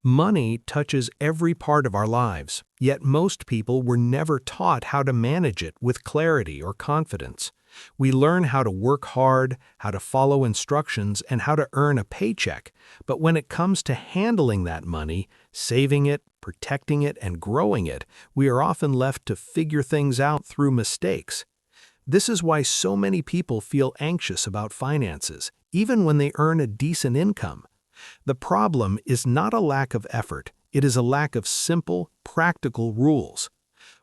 Money touches every part of our lives, yet most people were never taught how to manage it with clarity or confidence. We learn how to work hard, how to follow instructions, and how to earn a paycheck, but when it comes to handling that money, saving it, protecting it, and growing it, we are often left to figure things out through mistakes. This is why so many people feel anxious about finances, even when they earn a decent income. The problem is not a lack of effort, it is a lack of simple, practical rules.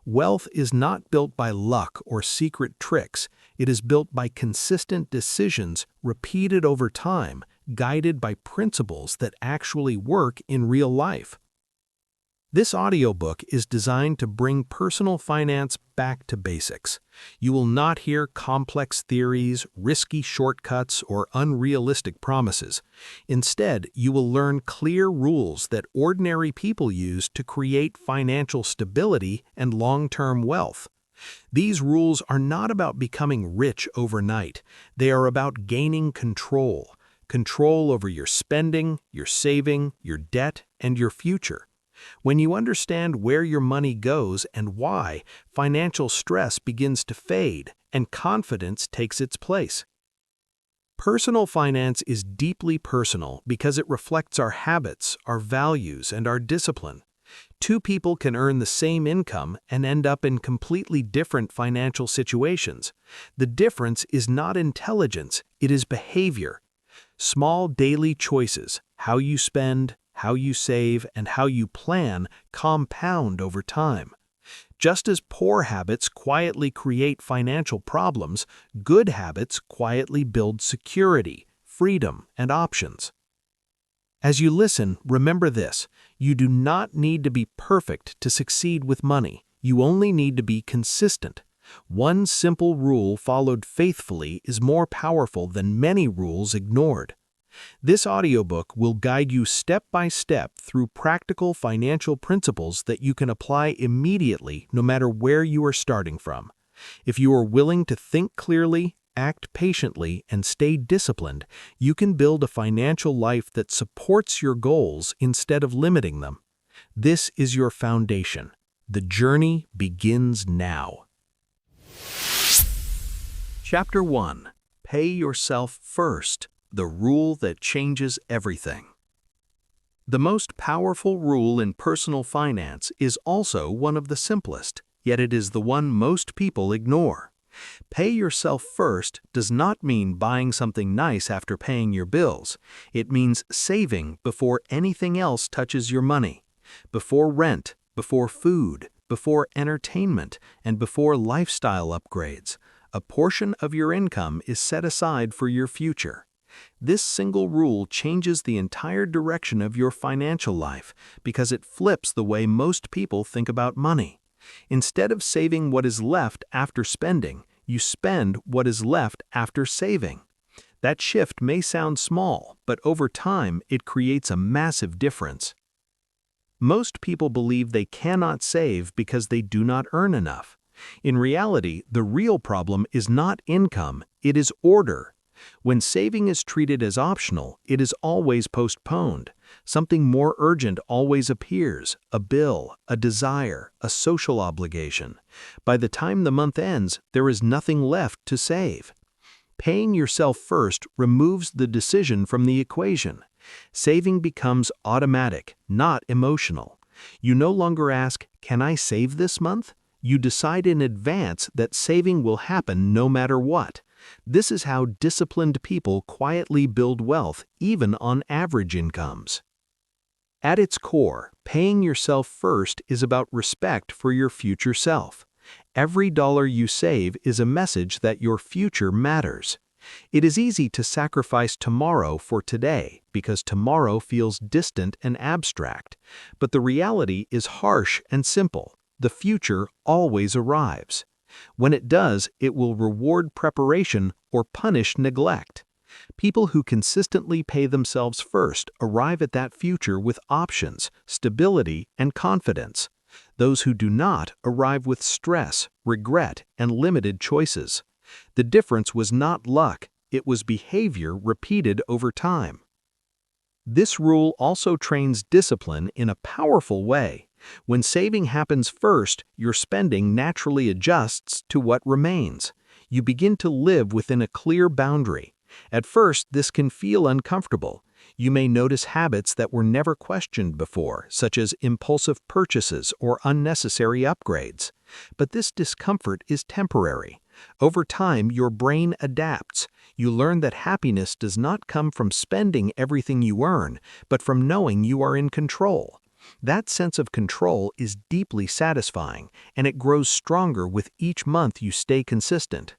Wealth is not built by luck or secret tricks, it is built by consistent decisions repeated over time, guided by principles that actually work in real life. This audiobook is designed to bring personal finance back to basics. You will not hear complex theories, risky shortcuts, or unrealistic promises. Instead, you will learn clear rules that ordinary people use to create financial stability and long-term wealth. These rules are not about becoming rich overnight. They are about gaining control. Control over your spending, your saving, your debt, and your future. When you understand where your money goes and why, financial stress begins to fade and confidence takes its place. Personal finance is deeply personal because it reflects our habits, our values, and our discipline. Two people can earn the same income and end up in completely different financial situations. The difference is not intelligence, it is behavior. Small daily choices, how you spend, how you save, and how you plan compound over time. Just as poor habits quietly create financial problems, good habits quietly build security, freedom, and options. As you listen, remember this: you do not need to be perfect to succeed with money. You only need to be consistent. One simple rule followed faithfully is more powerful than many rules ignored. This audiobook will guide you step by step through practical financial principles that you can apply immediately no matter where you are starting from. If you are willing to think clearly, act patiently, and stay disciplined, you can build a financial life that supports your goals instead of limiting them. This is your foundation. The journey begins now. Chapter 1. Pay yourself first. The rule that changes everything. The most powerful rule in personal finance is also one of the simplest, yet it is the one most people ignore. Pay yourself first does not mean buying something nice after paying your bills. It means saving before anything else touches your money. Before rent, before food, before entertainment, and before lifestyle upgrades, a portion of your income is set aside for your future. This single rule changes the entire direction of your financial life because it flips the way most people think about money. Instead of saving what is left after spending, you spend what is left after saving. That shift may sound small, but over time it creates a massive difference. Most people believe they cannot save because they do not earn enough. In reality, the real problem is not income, it is order. When saving is treated as optional, it is always postponed. Something more urgent always appears: a bill, a desire, a social obligation. By the time the month ends, there is nothing left to save. Paying yourself first removes the decision from the equation. Saving becomes automatic, not emotional. You no longer ask, "Can I save this month?" You decide in advance that saving will happen no matter what. This is how disciplined people quietly build wealth, even on average incomes. At its core, paying yourself first is about respect for your future self. Every dollar you save is a message that your future matters. It is easy to sacrifice tomorrow for today because tomorrow feels distant and abstract. But the reality is harsh and simple. The future always arrives. When it does, it will reward preparation or punish neglect. People who consistently pay themselves first arrive at that future with options, stability, and confidence. Those who do not arrive with stress, regret, and limited choices. The difference was not luck, it was behavior repeated over time. This rule also trains discipline in a powerful way. When saving happens first, your spending naturally adjusts to what remains. You begin to live within a clear boundary. At first, this can feel uncomfortable. You may notice habits that were never questioned before, such as impulsive purchases or unnecessary upgrades. But this discomfort is temporary. Over time, your brain adapts. You learn that happiness does not come from spending everything you earn, but from knowing you are in control. That sense of control is deeply satisfying, and it grows stronger with each month you stay consistent.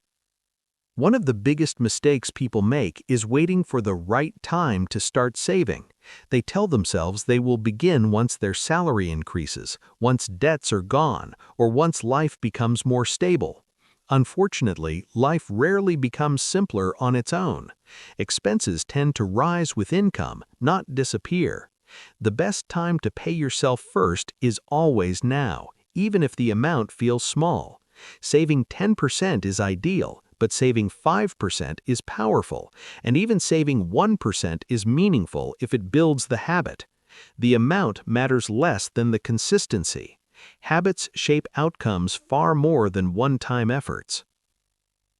One of the biggest mistakes people make is waiting for the right time to start saving. They tell themselves they will begin once their salary increases, once debts are gone, or once life becomes more stable. Unfortunately, life rarely becomes simpler on its own. Expenses tend to rise with income, not disappear. The best time to pay yourself first is always now, even if the amount feels small. Saving 10% is ideal, but saving 5% is powerful, and even saving 1% is meaningful if it builds the habit. The amount matters less than the consistency. Habits shape outcomes far more than one-time efforts.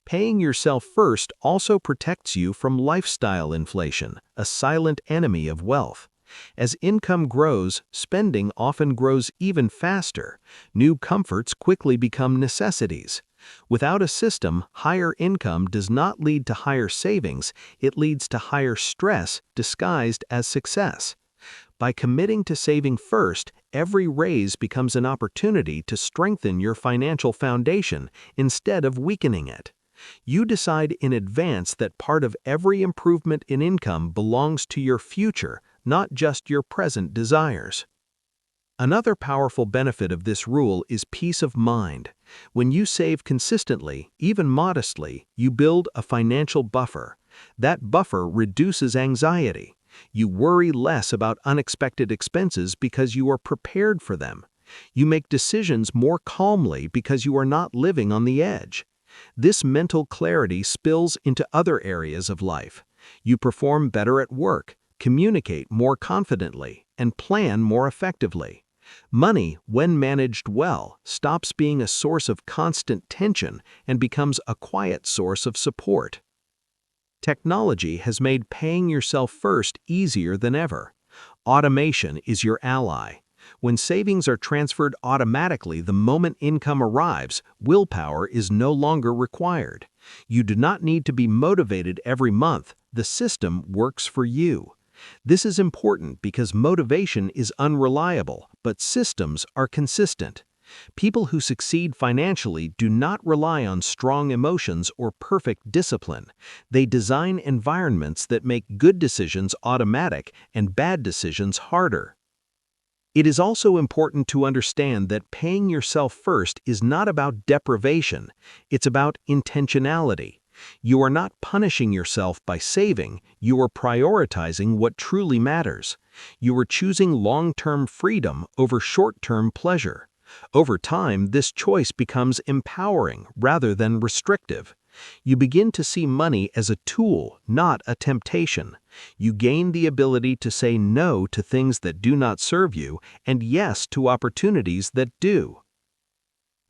Paying yourself first also protects you from lifestyle inflation, a silent enemy of wealth. As income grows, spending often grows even faster. New comforts quickly become necessities. Without a system, higher income does not lead to higher savings, it leads to higher stress disguised as success. By committing to saving first, every raise becomes an opportunity to strengthen your financial foundation instead of weakening it. You decide in advance that part of every improvement in income belongs to your future, not just your present desires. Another powerful benefit of this rule is peace of mind. When you save consistently, even modestly, you build a financial buffer. That buffer reduces anxiety. You worry less about unexpected expenses because you are prepared for them. You make decisions more calmly because you are not living on the edge. This mental clarity spills into other areas of life. You perform better at work, communicate more confidently, and plan more effectively. Money, when managed well, stops being a source of constant tension and becomes a quiet source of support. Technology has made paying yourself first easier than ever. Automation is your ally. When savings are transferred automatically the moment income arrives, willpower is no longer required. You do not need to be motivated every month. The system works for you. This is important because motivation is unreliable, but systems are consistent. People who succeed financially do not rely on strong emotions or perfect discipline. They design environments that make good decisions automatic and bad decisions harder. It is also important to understand that paying yourself first is not about deprivation, it's about intentionality. You are not punishing yourself by saving, you are prioritizing what truly matters. You are choosing long-term freedom over short-term pleasure. Over time, this choice becomes empowering rather than restrictive. You begin to see money as a tool, not a temptation. You gain the ability to say no to things that do not serve you and yes to opportunities that do.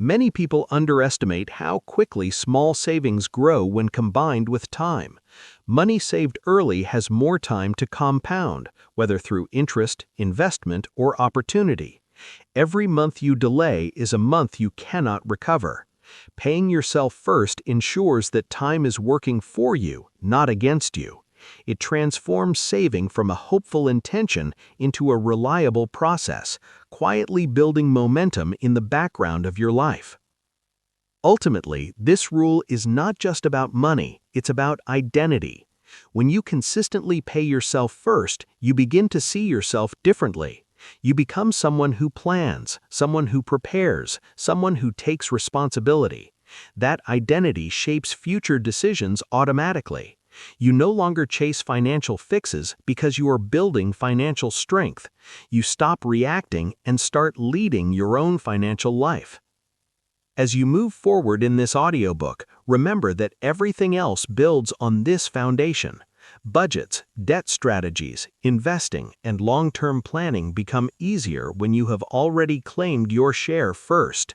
Many people underestimate how quickly small savings grow when combined with time. Money saved early has more time to compound, whether through interest, investment, or opportunity. Every month you delay is a month you cannot recover. Paying yourself first ensures that time is working for you, not against you. It transforms saving from a hopeful intention into a reliable process, quietly building momentum in the background of your life. Ultimately, this rule is not just about money, it's about identity. When you consistently pay yourself first, you begin to see yourself differently. You become someone who plans, someone who prepares, someone who takes responsibility. That identity shapes future decisions automatically. You no longer chase financial fixes because you are building financial strength. You stop reacting and start leading your own financial life. As you move forward in this audiobook, remember that everything else builds on this foundation. Budgets, debt strategies, investing, and long-term planning become easier when you have already claimed your share first.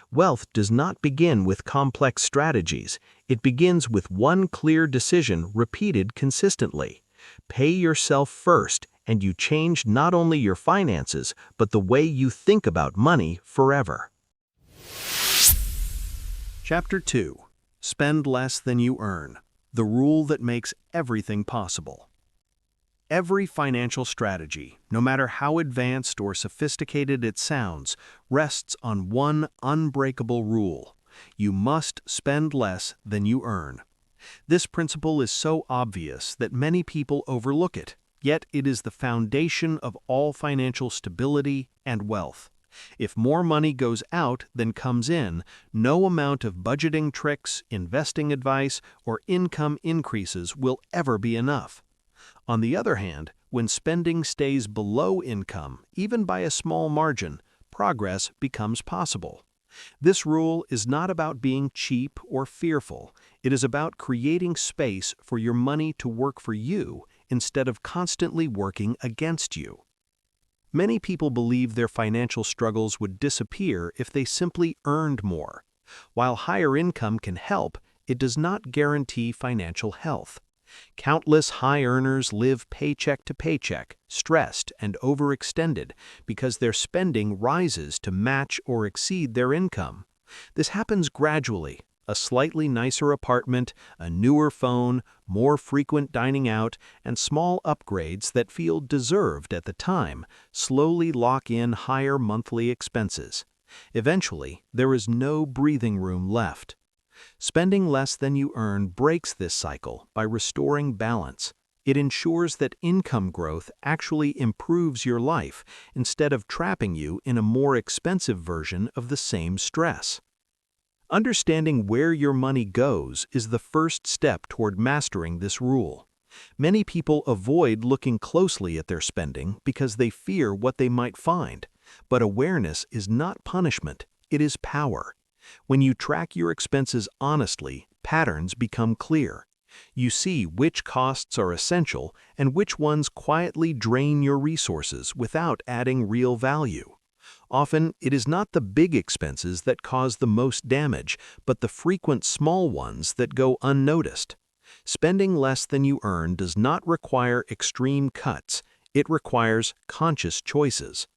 Wealth does not begin with complex strategies. It begins with one clear decision repeated consistently. Pay yourself first, and you change not only your finances, but the way you think about money forever. Chapter 2. Spend less than you earn. The rule that makes everything possible. Every financial strategy, no matter how advanced or sophisticated it sounds, rests on one unbreakable rule. You must spend less than you earn. This principle is so obvious that many people overlook it, yet it is the foundation of all financial stability and wealth. If more money goes out than comes in, no amount of budgeting tricks, investing advice, or income increases will ever be enough. On the other hand, when spending stays below income, even by a small margin, progress becomes possible. This rule is not about being cheap or fearful. It is about creating space for your money to work for you instead of constantly working against you. Many people believe their financial struggles would disappear if they simply earned more. While higher income can help, it does not guarantee financial health. Countless high earners live paycheck to paycheck, stressed and overextended because their spending rises to match or exceed their income. This happens gradually. A slightly nicer apartment, a newer phone, more frequent dining out, and small upgrades that feel deserved at the time slowly lock in higher monthly expenses. Eventually, there is no breathing room left. Spending less than you earn breaks this cycle by restoring balance. It ensures that income growth actually improves your life instead of trapping you in a more expensive version of the same stress. Understanding where your money goes is the first step toward mastering this rule. Many people avoid looking closely at their spending because they fear what they might find. But awareness is not punishment, it is power. When you track your expenses honestly, patterns become clear. You see which costs are essential and which ones quietly drain your resources without adding real value. Often, it is not the big expenses that cause the most damage, but the frequent small ones that go unnoticed. Spending less than you earn does not require extreme cuts. It requires conscious choices.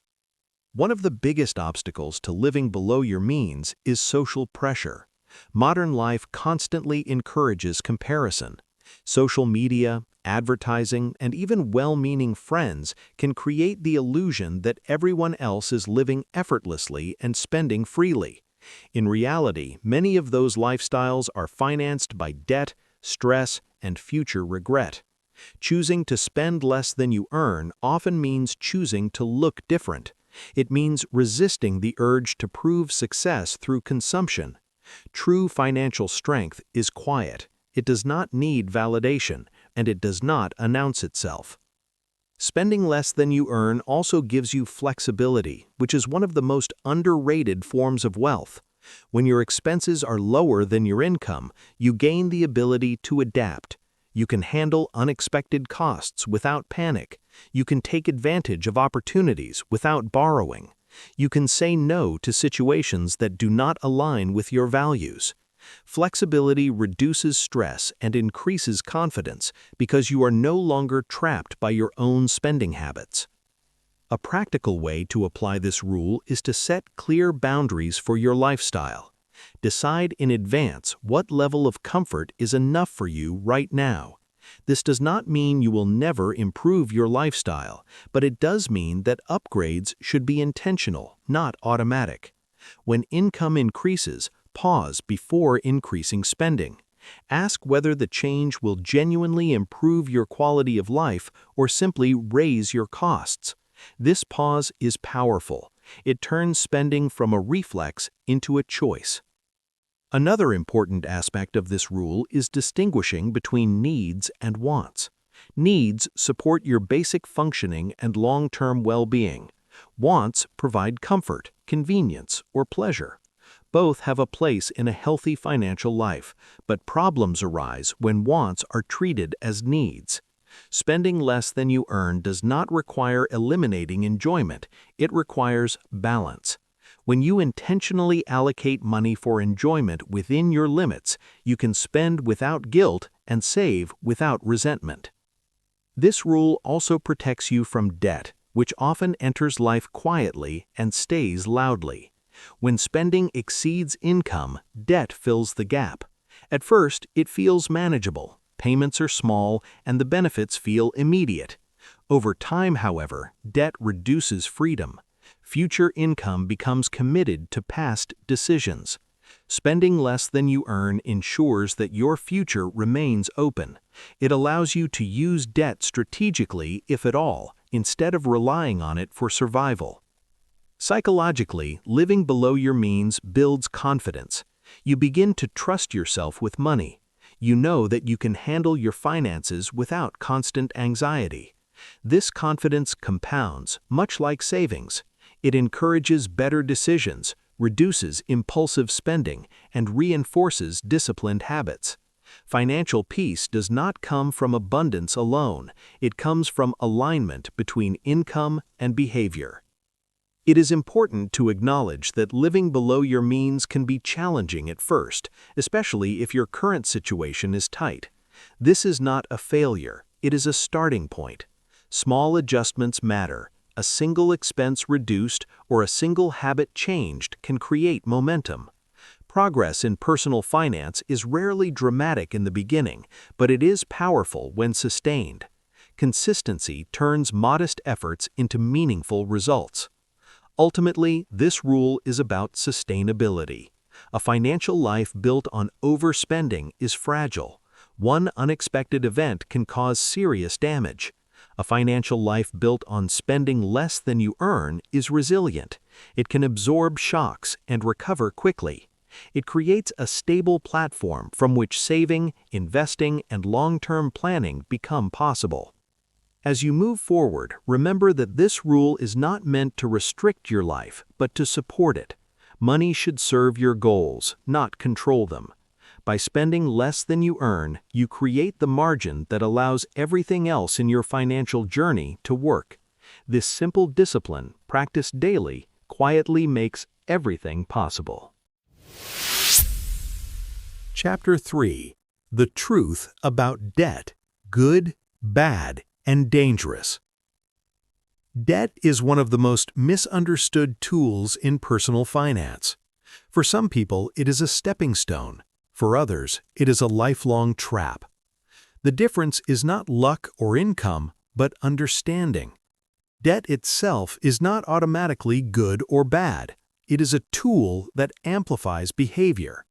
One of the biggest obstacles to living below your means is social pressure. Modern life constantly encourages comparison. Social media, advertising, and even well-meaning friends can create the illusion that everyone else is living effortlessly and spending freely. In reality, many of those lifestyles are financed by debt, stress, and future regret. Choosing to spend less than you earn often means choosing to look different. It means resisting the urge to prove success through consumption. True financial strength is quiet. It does not need validation, and it does not announce itself. Spending less than you earn also gives you flexibility, which is one of the most underrated forms of wealth. When your expenses are lower than your income, you gain the ability to adapt. You can handle unexpected costs without panic. You can take advantage of opportunities without borrowing. You can say no to situations that do not align with your values. Flexibility reduces stress and increases confidence because you are no longer trapped by your own spending habits. A practical way to apply this rule is to set clear boundaries for your lifestyle. Decide in advance what level of comfort is enough for you right now. This does not mean you will never improve your lifestyle, but it does mean that upgrades should be intentional, not automatic. When income increases, pause before increasing spending. Ask whether the change will genuinely improve your quality of life or simply raise your costs. This pause is powerful. It turns spending from a reflex into a choice. Another important aspect of this rule is distinguishing between needs and wants. Needs support your basic functioning and long-term well-being. Wants provide comfort, convenience, or pleasure. Both have a place in a healthy financial life, but problems arise when wants are treated as needs. Spending less than you earn does not require eliminating enjoyment, it requires balance. When you intentionally allocate money for enjoyment within your limits, you can spend without guilt and save without resentment. This rule also protects you from debt, which often enters life quietly and stays loudly. When spending exceeds income, debt fills the gap. At first, it feels manageable. Payments are small, and the benefits feel immediate. Over time, however, debt reduces freedom. Future income becomes committed to past decisions. Spending less than you earn ensures that your future remains open. It allows you to use debt strategically, if at all, instead of relying on it for survival. Psychologically, living below your means builds confidence. You begin to trust yourself with money. You know that you can handle your finances without constant anxiety. This confidence compounds, much like savings. It encourages better decisions, reduces impulsive spending, and reinforces disciplined habits. Financial peace does not come from abundance alone. It comes from alignment between income and behavior. It is important to acknowledge that living below your means can be challenging at first, especially if your current situation is tight. This is not a failure, it is a starting point. Small adjustments matter. A single expense reduced or a single habit changed can create momentum. Progress in personal finance is rarely dramatic in the beginning, but it is powerful when sustained. Consistency turns modest efforts into meaningful results. Ultimately, this rule is about sustainability. A financial life built on overspending is fragile. One unexpected event can cause serious damage. A financial life built on spending less than you earn is resilient. It can absorb shocks and recover quickly. It creates a stable platform from which saving, investing, and long-term planning become possible. As you move forward, remember that this rule is not meant to restrict your life, but to support it. Money should serve your goals, not control them. By spending less than you earn, you create the margin that allows everything else in your financial journey to work. This simple discipline, practiced daily, quietly makes everything possible. Chapter 3. The Truth About Debt: Good, Bad, and Dangerous. Debt is one of the most misunderstood tools in personal finance. For some people, it is a stepping stone. For others, it is a lifelong trap. The difference is not luck or income, but understanding. Debt itself is not automatically good or bad. It is a tool that amplifies behavior.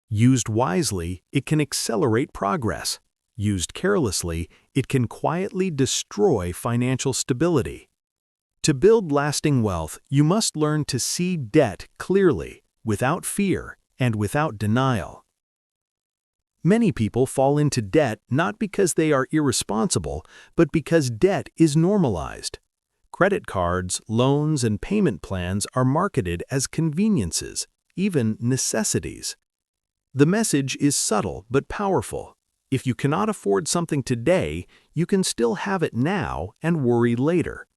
Used wisely, it can accelerate progress. Used carelessly, it can quietly destroy financial stability. To build lasting wealth, you must learn to see debt clearly, without fear, and without denial. Many people fall into debt not because they are irresponsible, but because debt is normalized. Credit cards, loans, and payment plans are marketed as conveniences, even necessities. The message is subtle but powerful. If you cannot afford something today, you can still have it now and worry later.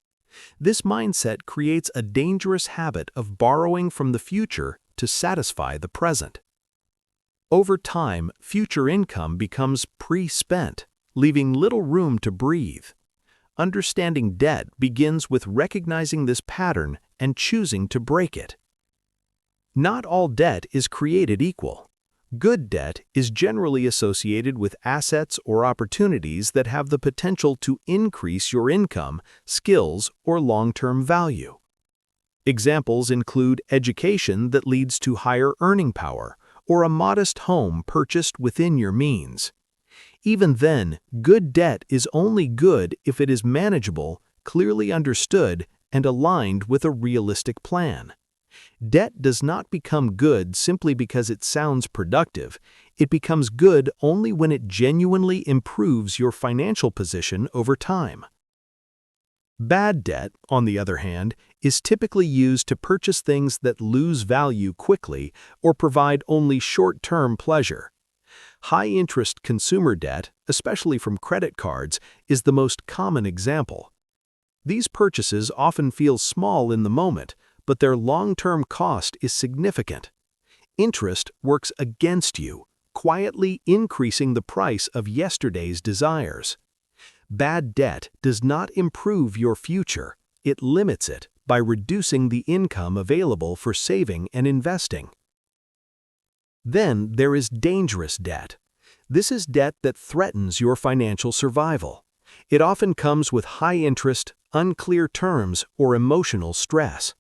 This mindset creates a dangerous habit of borrowing from the future to satisfy the present. Over time, future income becomes pre-spent, leaving little room to breathe. Understanding debt begins with recognizing this pattern and choosing to break it. Not all debt is created equal. Good debt is generally associated with assets or opportunities that have the potential to increase your income, skills, or long-term value. Examples include education that leads to higher earning power, or a modest home purchased within your means. Even then, good debt is only good if it is manageable, clearly understood, and aligned with a realistic plan. Debt does not become good simply because it sounds productive. It becomes good only when it genuinely improves your financial position over time. Bad debt, on the other hand, is typically used to purchase things that lose value quickly or provide only short-term pleasure. High-interest consumer debt, especially from credit cards, is the most common example. These purchases often feel small in the moment, but their long-term cost is significant. Interest works against you, quietly increasing the price of yesterday's desires. Bad debt does not improve your future, it limits it by reducing the income available for saving and investing. Then there is dangerous debt. This is debt that threatens your financial survival. It often comes with high interest, unclear terms, or emotional stress.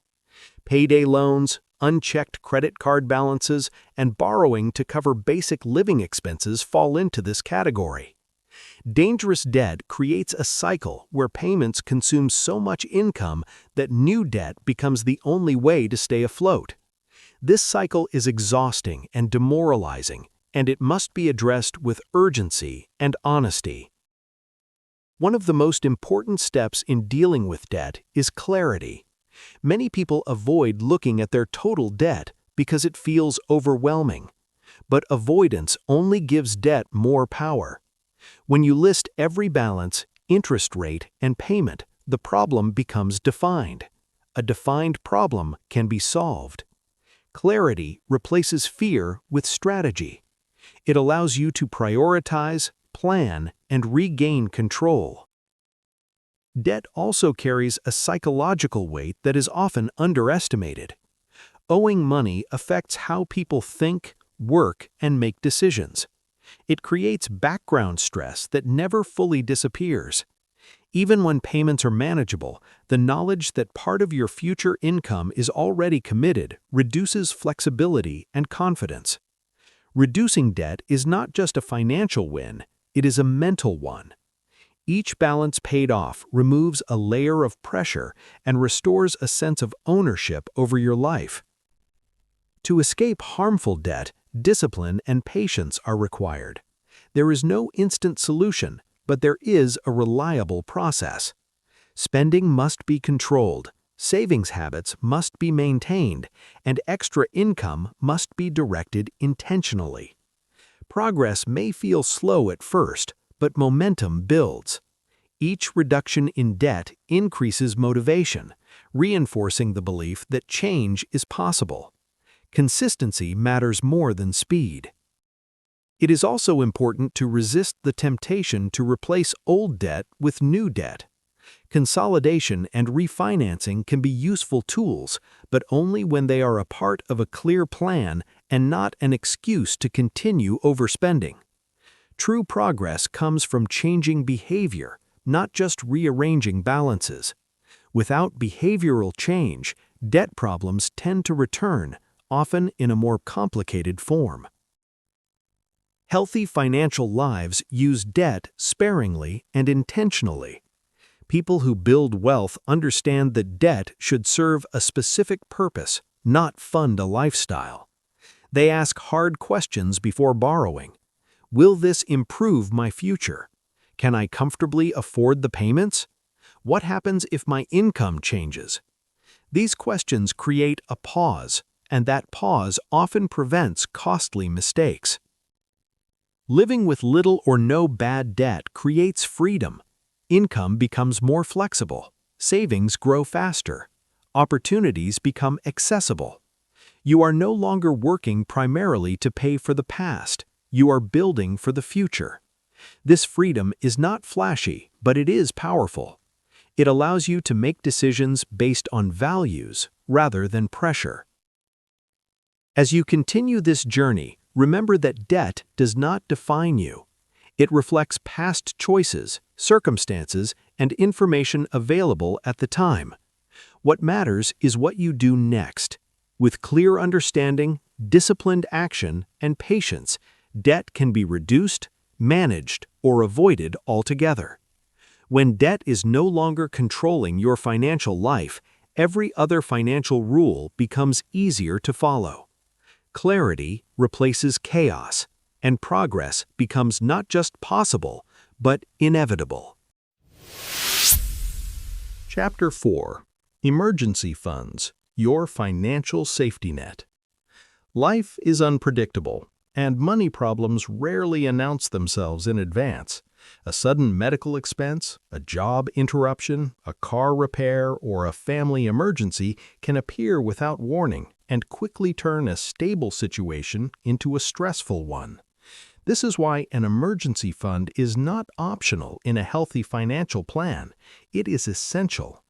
Payday loans, unchecked credit card balances, and borrowing to cover basic living expenses fall into this category. Dangerous debt creates a cycle where payments consume so much income that new debt becomes the only way to stay afloat. This cycle is exhausting and demoralizing, and it must be addressed with urgency and honesty. One of the most important steps in dealing with debt is clarity. Many people avoid looking at their total debt because it feels overwhelming. But avoidance only gives debt more power. When you list every balance, interest rate, and payment, the problem becomes defined. A defined problem can be solved. Clarity replaces fear with strategy. It allows you to prioritize, plan, and regain control. Debt also carries a psychological weight that is often underestimated. Owing money affects how people think, work, and make decisions. It creates background stress that never fully disappears. Even when payments are manageable, the knowledge that part of your future income is already committed reduces flexibility and confidence. Reducing debt is not just a financial win, it is a mental one. Each balance paid off removes a layer of pressure and restores a sense of ownership over your life. To escape harmful debt, discipline and patience are required. There is no instant solution, but there is a reliable process. Spending must be controlled, savings habits must be maintained, and extra income must be directed intentionally. Progress may feel slow at first, but momentum builds. Each reduction in debt increases motivation, reinforcing the belief that change is possible. Consistency matters more than speed. It is also important to resist the temptation to replace old debt with new debt. Consolidation and refinancing can be useful tools, but only when they are a part of a clear plan and not an excuse to continue overspending. True progress comes from changing behavior, not just rearranging balances. Without behavioral change, debt problems tend to return, often in a more complicated form. Healthy financial lives use debt sparingly and intentionally. People who build wealth understand that debt should serve a specific purpose, not fund a lifestyle. They ask hard questions before borrowing. Will this improve my future? Can I comfortably afford the payments? What happens if my income changes? These questions create a pause, and that pause often prevents costly mistakes. Living with little or no bad debt creates freedom. Income becomes more flexible. Savings grow faster. Opportunities become accessible. You are no longer working primarily to pay for the past. You are building for the future. This freedom is not flashy, but it is powerful. It allows you to make decisions based on values rather than pressure. As you continue this journey, remember that debt does not define you. It reflects past choices, circumstances, and information available at the time. What matters is what you do next. With clear understanding, disciplined action, and patience, debt can be reduced, managed, or avoided altogether. When debt is no longer controlling your financial life, every other financial rule becomes easier to follow. Clarity replaces chaos, and progress becomes not just possible, but inevitable. Chapter 4. Emergency Funds, Your Financial Safety Net. Life is unpredictable, And money problems rarely announce themselves in advance. A sudden medical expense, a job interruption, a car repair, or a family emergency can appear without warning and quickly turn a stable situation into a stressful one. This is why an emergency fund is not optional in a healthy financial plan. It is essential.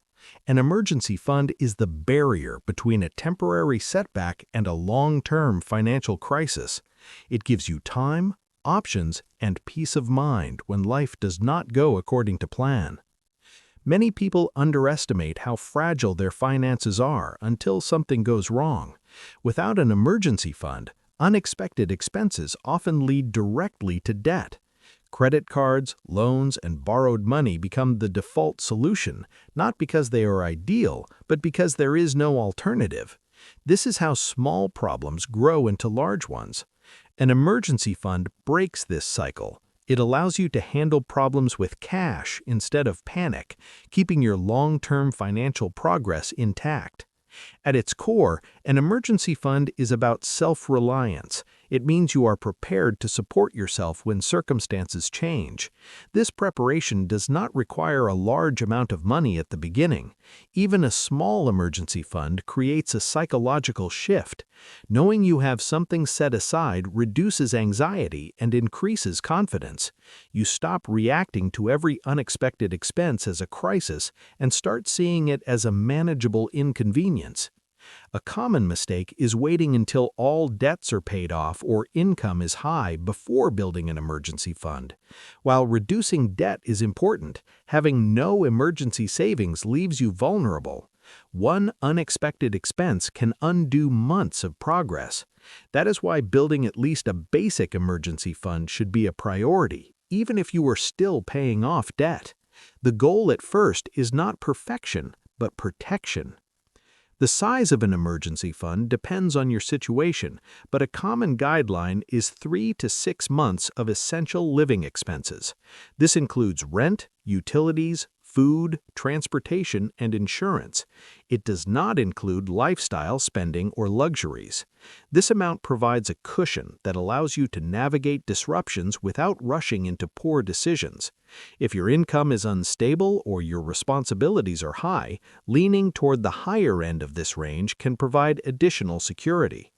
An emergency fund is the barrier between a temporary setback and a long-term financial crisis. It gives you time, options, and peace of mind when life does not go according to plan. Many people underestimate how fragile their finances are until something goes wrong. Without an emergency fund, unexpected expenses often lead directly to debt. Credit cards, loans, and borrowed money become the default solution, not because they are ideal, but because there is no alternative. This is how small problems grow into large ones. An emergency fund breaks this cycle. It allows you to handle problems with cash instead of panic, keeping your long-term financial progress intact. At its core, an emergency fund is about self-reliance. It means you are prepared to support yourself when circumstances change. This preparation does not require a large amount of money at the beginning. Even a small emergency fund creates a psychological shift. Knowing you have something set aside reduces anxiety and increases confidence. You stop reacting to every unexpected expense as a crisis and start seeing it as a manageable inconvenience. A common mistake is waiting until all debts are paid off or income is high before building an emergency fund. While reducing debt is important, having no emergency savings leaves you vulnerable. One unexpected expense can undo months of progress. That is why building at least a basic emergency fund should be a priority, even if you are still paying off debt. The goal at first is not perfection, but protection. The size of an emergency fund depends on your situation, but a common guideline is 3 to 6 months of essential living expenses. This includes rent, utilities, food, transportation, and insurance. It does not include lifestyle spending or luxuries. This amount provides a cushion that allows you to navigate disruptions without rushing into poor decisions. If your income is unstable or your responsibilities are high, leaning toward the higher end of this range can provide additional security.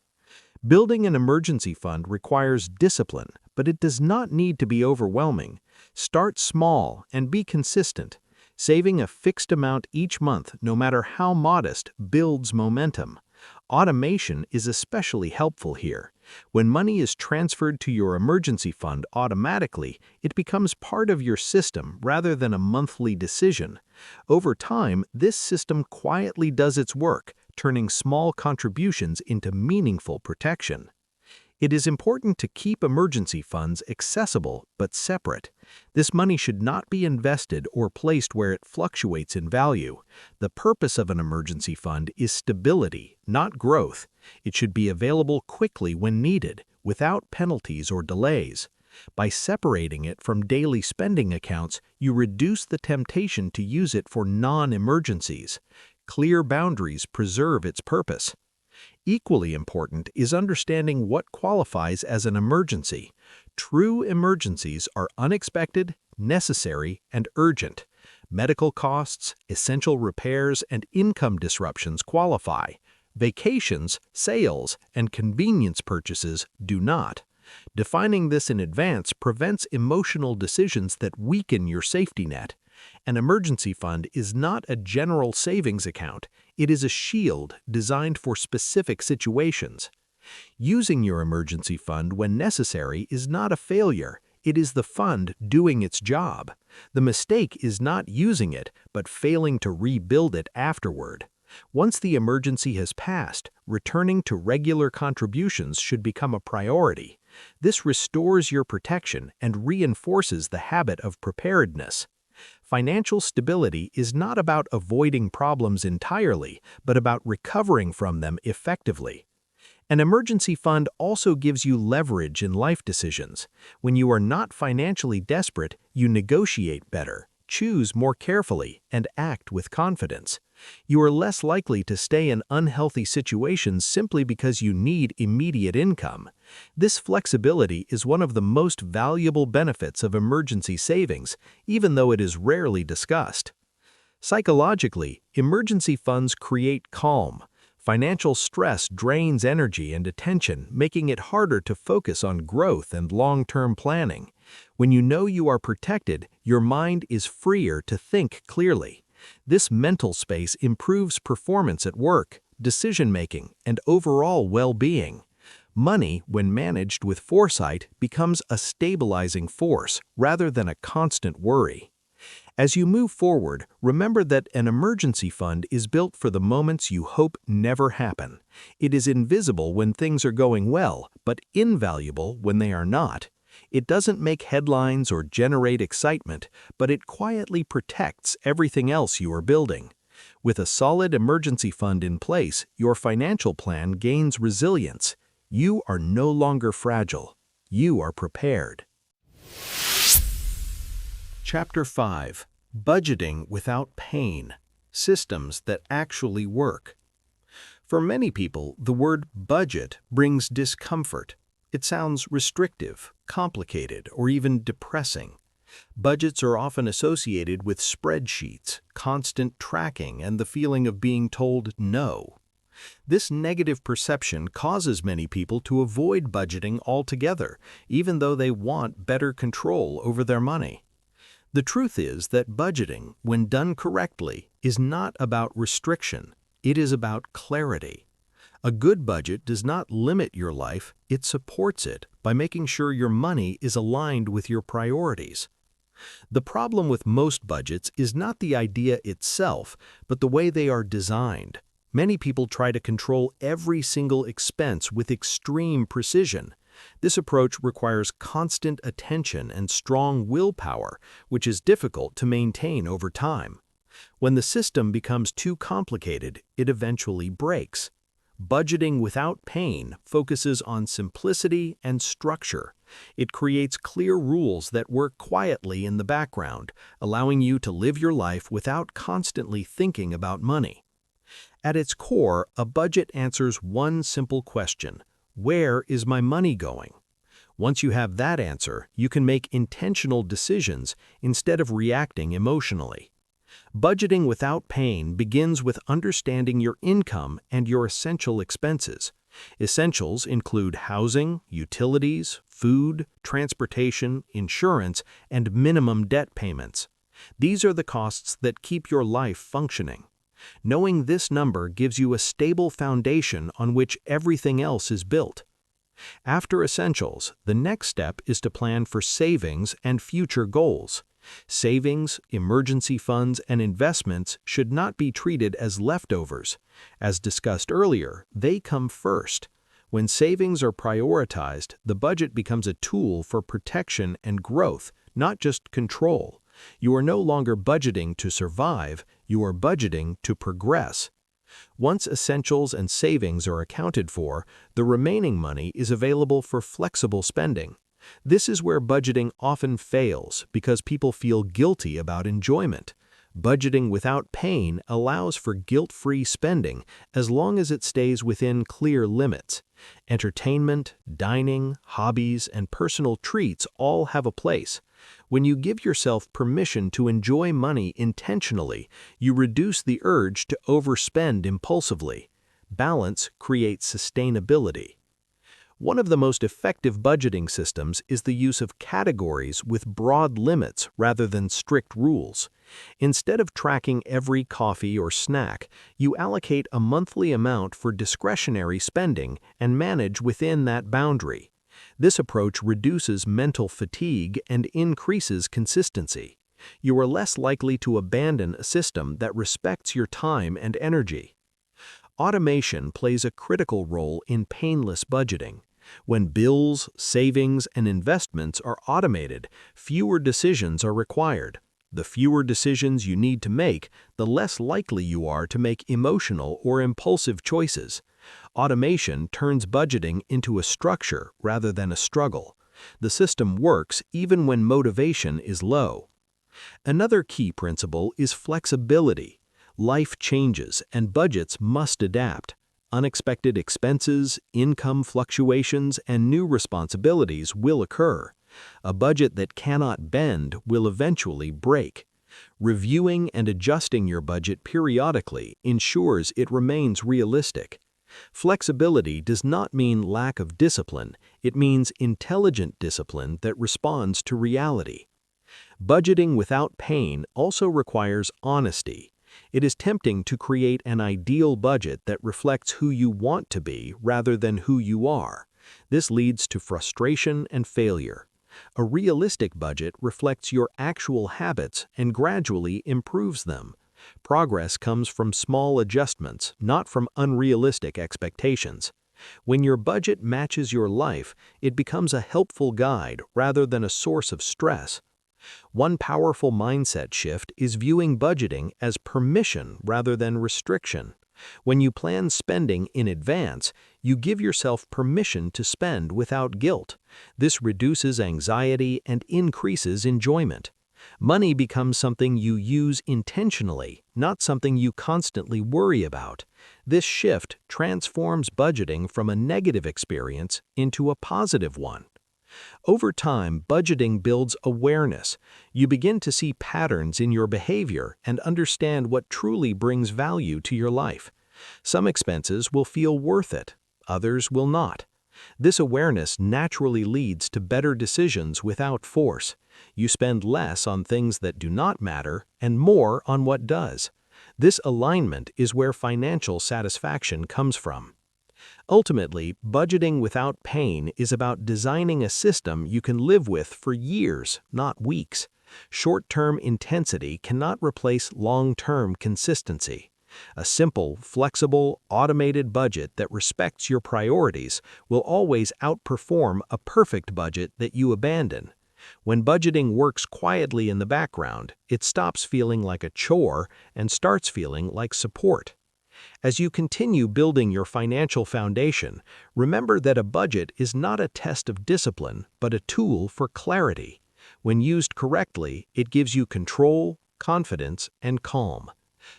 Building an emergency fund requires discipline, but it does not need to be overwhelming. Start small and be consistent. Saving a fixed amount each month, no matter how modest, builds momentum. Automation is especially helpful here. When money is transferred to your emergency fund automatically, it becomes part of your system rather than a monthly decision. Over time, this system quietly does its work, turning small contributions into meaningful protection. It is important to keep emergency funds accessible but separate. This money should not be invested or placed where it fluctuates in value. The purpose of an emergency fund is stability, not growth. It should be available quickly when needed, without penalties or delays. By separating it from daily spending accounts, you reduce the temptation to use it for non-emergencies. Clear boundaries preserve its purpose. Equally important is understanding what qualifies as an emergency. True emergencies are unexpected, necessary, and urgent. Medical costs, essential repairs, and income disruptions qualify. Vacations, sales, and convenience purchases do not. Defining this in advance prevents emotional decisions that weaken your safety net. An emergency fund is not a general savings account. It is a shield designed for specific situations. Using your emergency fund when necessary is not a failure. It is the fund doing its job. The mistake is not using it, but failing to rebuild it afterward. Once the emergency has passed, returning to regular contributions should become a priority. This restores your protection and reinforces the habit of preparedness. Financial stability is not about avoiding problems entirely, but about recovering from them effectively. An emergency fund also gives you leverage in life decisions. When you are not financially desperate, you negotiate better, choose more carefully, and act with confidence. You are less likely to stay in unhealthy situations simply because you need immediate income. This flexibility is one of the most valuable benefits of emergency savings, even though it is rarely discussed. Psychologically, emergency funds create calm. Financial stress drains energy and attention, making it harder to focus on growth and long-term planning. When you know you are protected, your mind is freer to think clearly. This mental space improves performance at work, decision-making, and overall well-being. Money, when managed with foresight, becomes a stabilizing force rather than a constant worry. As you move forward, remember that an emergency fund is built for the moments you hope never happen. It is invisible when things are going well, but invaluable when they are not. It doesn't make headlines or generate excitement, but it quietly protects everything else you are building. With a solid emergency fund in place, your financial plan gains resilience. You are no longer fragile. You are prepared. Chapter 5. Budgeting Without Pain. Systems that Actually Work. For many people, the word budget brings discomfort. It sounds restrictive, complicated, or even depressing. Budgets are often associated with spreadsheets, constant tracking, and the feeling of being told no. This negative perception causes many people to avoid budgeting altogether, even though they want better control over their money. The truth is that budgeting, when done correctly, is not about restriction. It is about clarity. A good budget does not limit your life, it supports it by making sure your money is aligned with your priorities. The problem with most budgets is not the idea itself, but the way they are designed. Many people try to control every single expense with extreme precision. This approach requires constant attention and strong willpower, which is difficult to maintain over time. When the system becomes too complicated, it eventually breaks. Budgeting without pain focuses on simplicity and structure. It creates clear rules that work quietly in the background, allowing you to live your life without constantly thinking about money. At its core, a budget answers one simple question: where is my money going? Once you have that answer, you can make intentional decisions instead of reacting emotionally. Budgeting without pain begins with understanding your income and your essential expenses. Essentials include housing, utilities, food, transportation, insurance, and minimum debt payments. These are the costs that keep your life functioning. Knowing this number gives you a stable foundation on which everything else is built. After essentials, the next step is to plan for savings and future goals. Savings, emergency funds, and investments should not be treated as leftovers. As discussed earlier, they come first. When savings are prioritized, the budget becomes a tool for protection and growth, not just control. You are no longer budgeting to survive, you are budgeting to progress. Once essentials and savings are accounted for, the remaining money is available for flexible spending. This is where budgeting often fails because people feel guilty about enjoyment. Budgeting without pain allows for guilt-free spending as long as it stays within clear limits. Entertainment, dining, hobbies, and personal treats all have a place. When you give yourself permission to enjoy money intentionally, you reduce the urge to overspend impulsively. Balance creates sustainability. One of the most effective budgeting systems is the use of categories with broad limits rather than strict rules. Instead of tracking every coffee or snack, you allocate a monthly amount for discretionary spending and manage within that boundary. This approach reduces mental fatigue and increases consistency. You are less likely to abandon a system that respects your time and energy. Automation plays a critical role in painless budgeting. When bills, savings, and investments are automated, fewer decisions are required. The fewer decisions you need to make, the less likely you are to make emotional or impulsive choices. Automation turns budgeting into a structure rather than a struggle. The system works even when motivation is low. Another key principle is flexibility. Life changes and budgets must adapt. Unexpected expenses, income fluctuations, and new responsibilities will occur. A budget that cannot bend will eventually break. Reviewing and adjusting your budget periodically ensures it remains realistic. Flexibility does not mean lack of discipline, it means intelligent discipline that responds to reality. Budgeting without pain also requires honesty. It is tempting to create an ideal budget that reflects who you want to be rather than who you are. This leads to frustration and failure. A realistic budget reflects your actual habits and gradually improves them. Progress comes from small adjustments, not from unrealistic expectations. When your budget matches your life, it becomes a helpful guide rather than a source of stress. One powerful mindset shift is viewing budgeting as permission rather than restriction. When you plan spending in advance, you give yourself permission to spend without guilt. This reduces anxiety and increases enjoyment. Money becomes something you use intentionally, not something you constantly worry about. This shift transforms budgeting from a negative experience into a positive one. Over time, budgeting builds awareness. You begin to see patterns in your behavior and understand what truly brings value to your life. Some expenses will feel worth it, others will not. This awareness naturally leads to better decisions without force. You spend less on things that do not matter and more on what does. This alignment is where financial satisfaction comes from. Ultimately, budgeting without pain is about designing a system you can live with for years, not weeks. Short-term intensity cannot replace long-term consistency. A simple, flexible, automated budget that respects your priorities will always outperform a perfect budget that you abandon. When budgeting works quietly in the background, it stops feeling like a chore and starts feeling like support. As you continue building your financial foundation, remember that a budget is not a test of discipline, but a tool for clarity. When used correctly, it gives you control, confidence, and calm.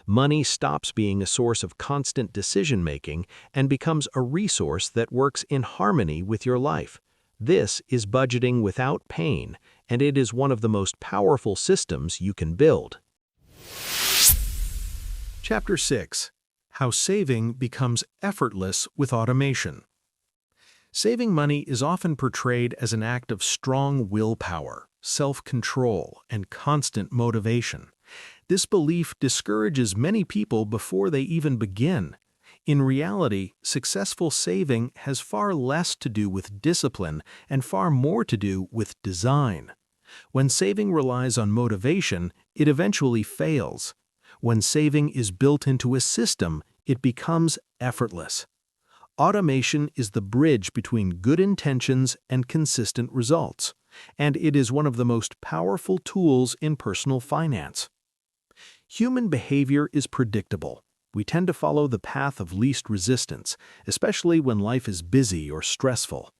Money stops being a source of constant decision-making and becomes a resource that works in harmony with your life. This is budgeting without pain, and it is one of the most powerful systems you can build. Chapter 6. How Saving Becomes Effortless with Automation. Saving money is often portrayed as an act of strong willpower, self-control, and constant motivation. This belief discourages many people before they even begin. In reality, successful saving has far less to do with discipline and far more to do with design. When saving relies on motivation, it eventually fails. When saving is built into a system, it becomes effortless. Automation is the bridge between good intentions and consistent results, and it is one of the most powerful tools in personal finance. Human behavior is predictable. We tend to follow the path of least resistance, especially when life is busy or stressful.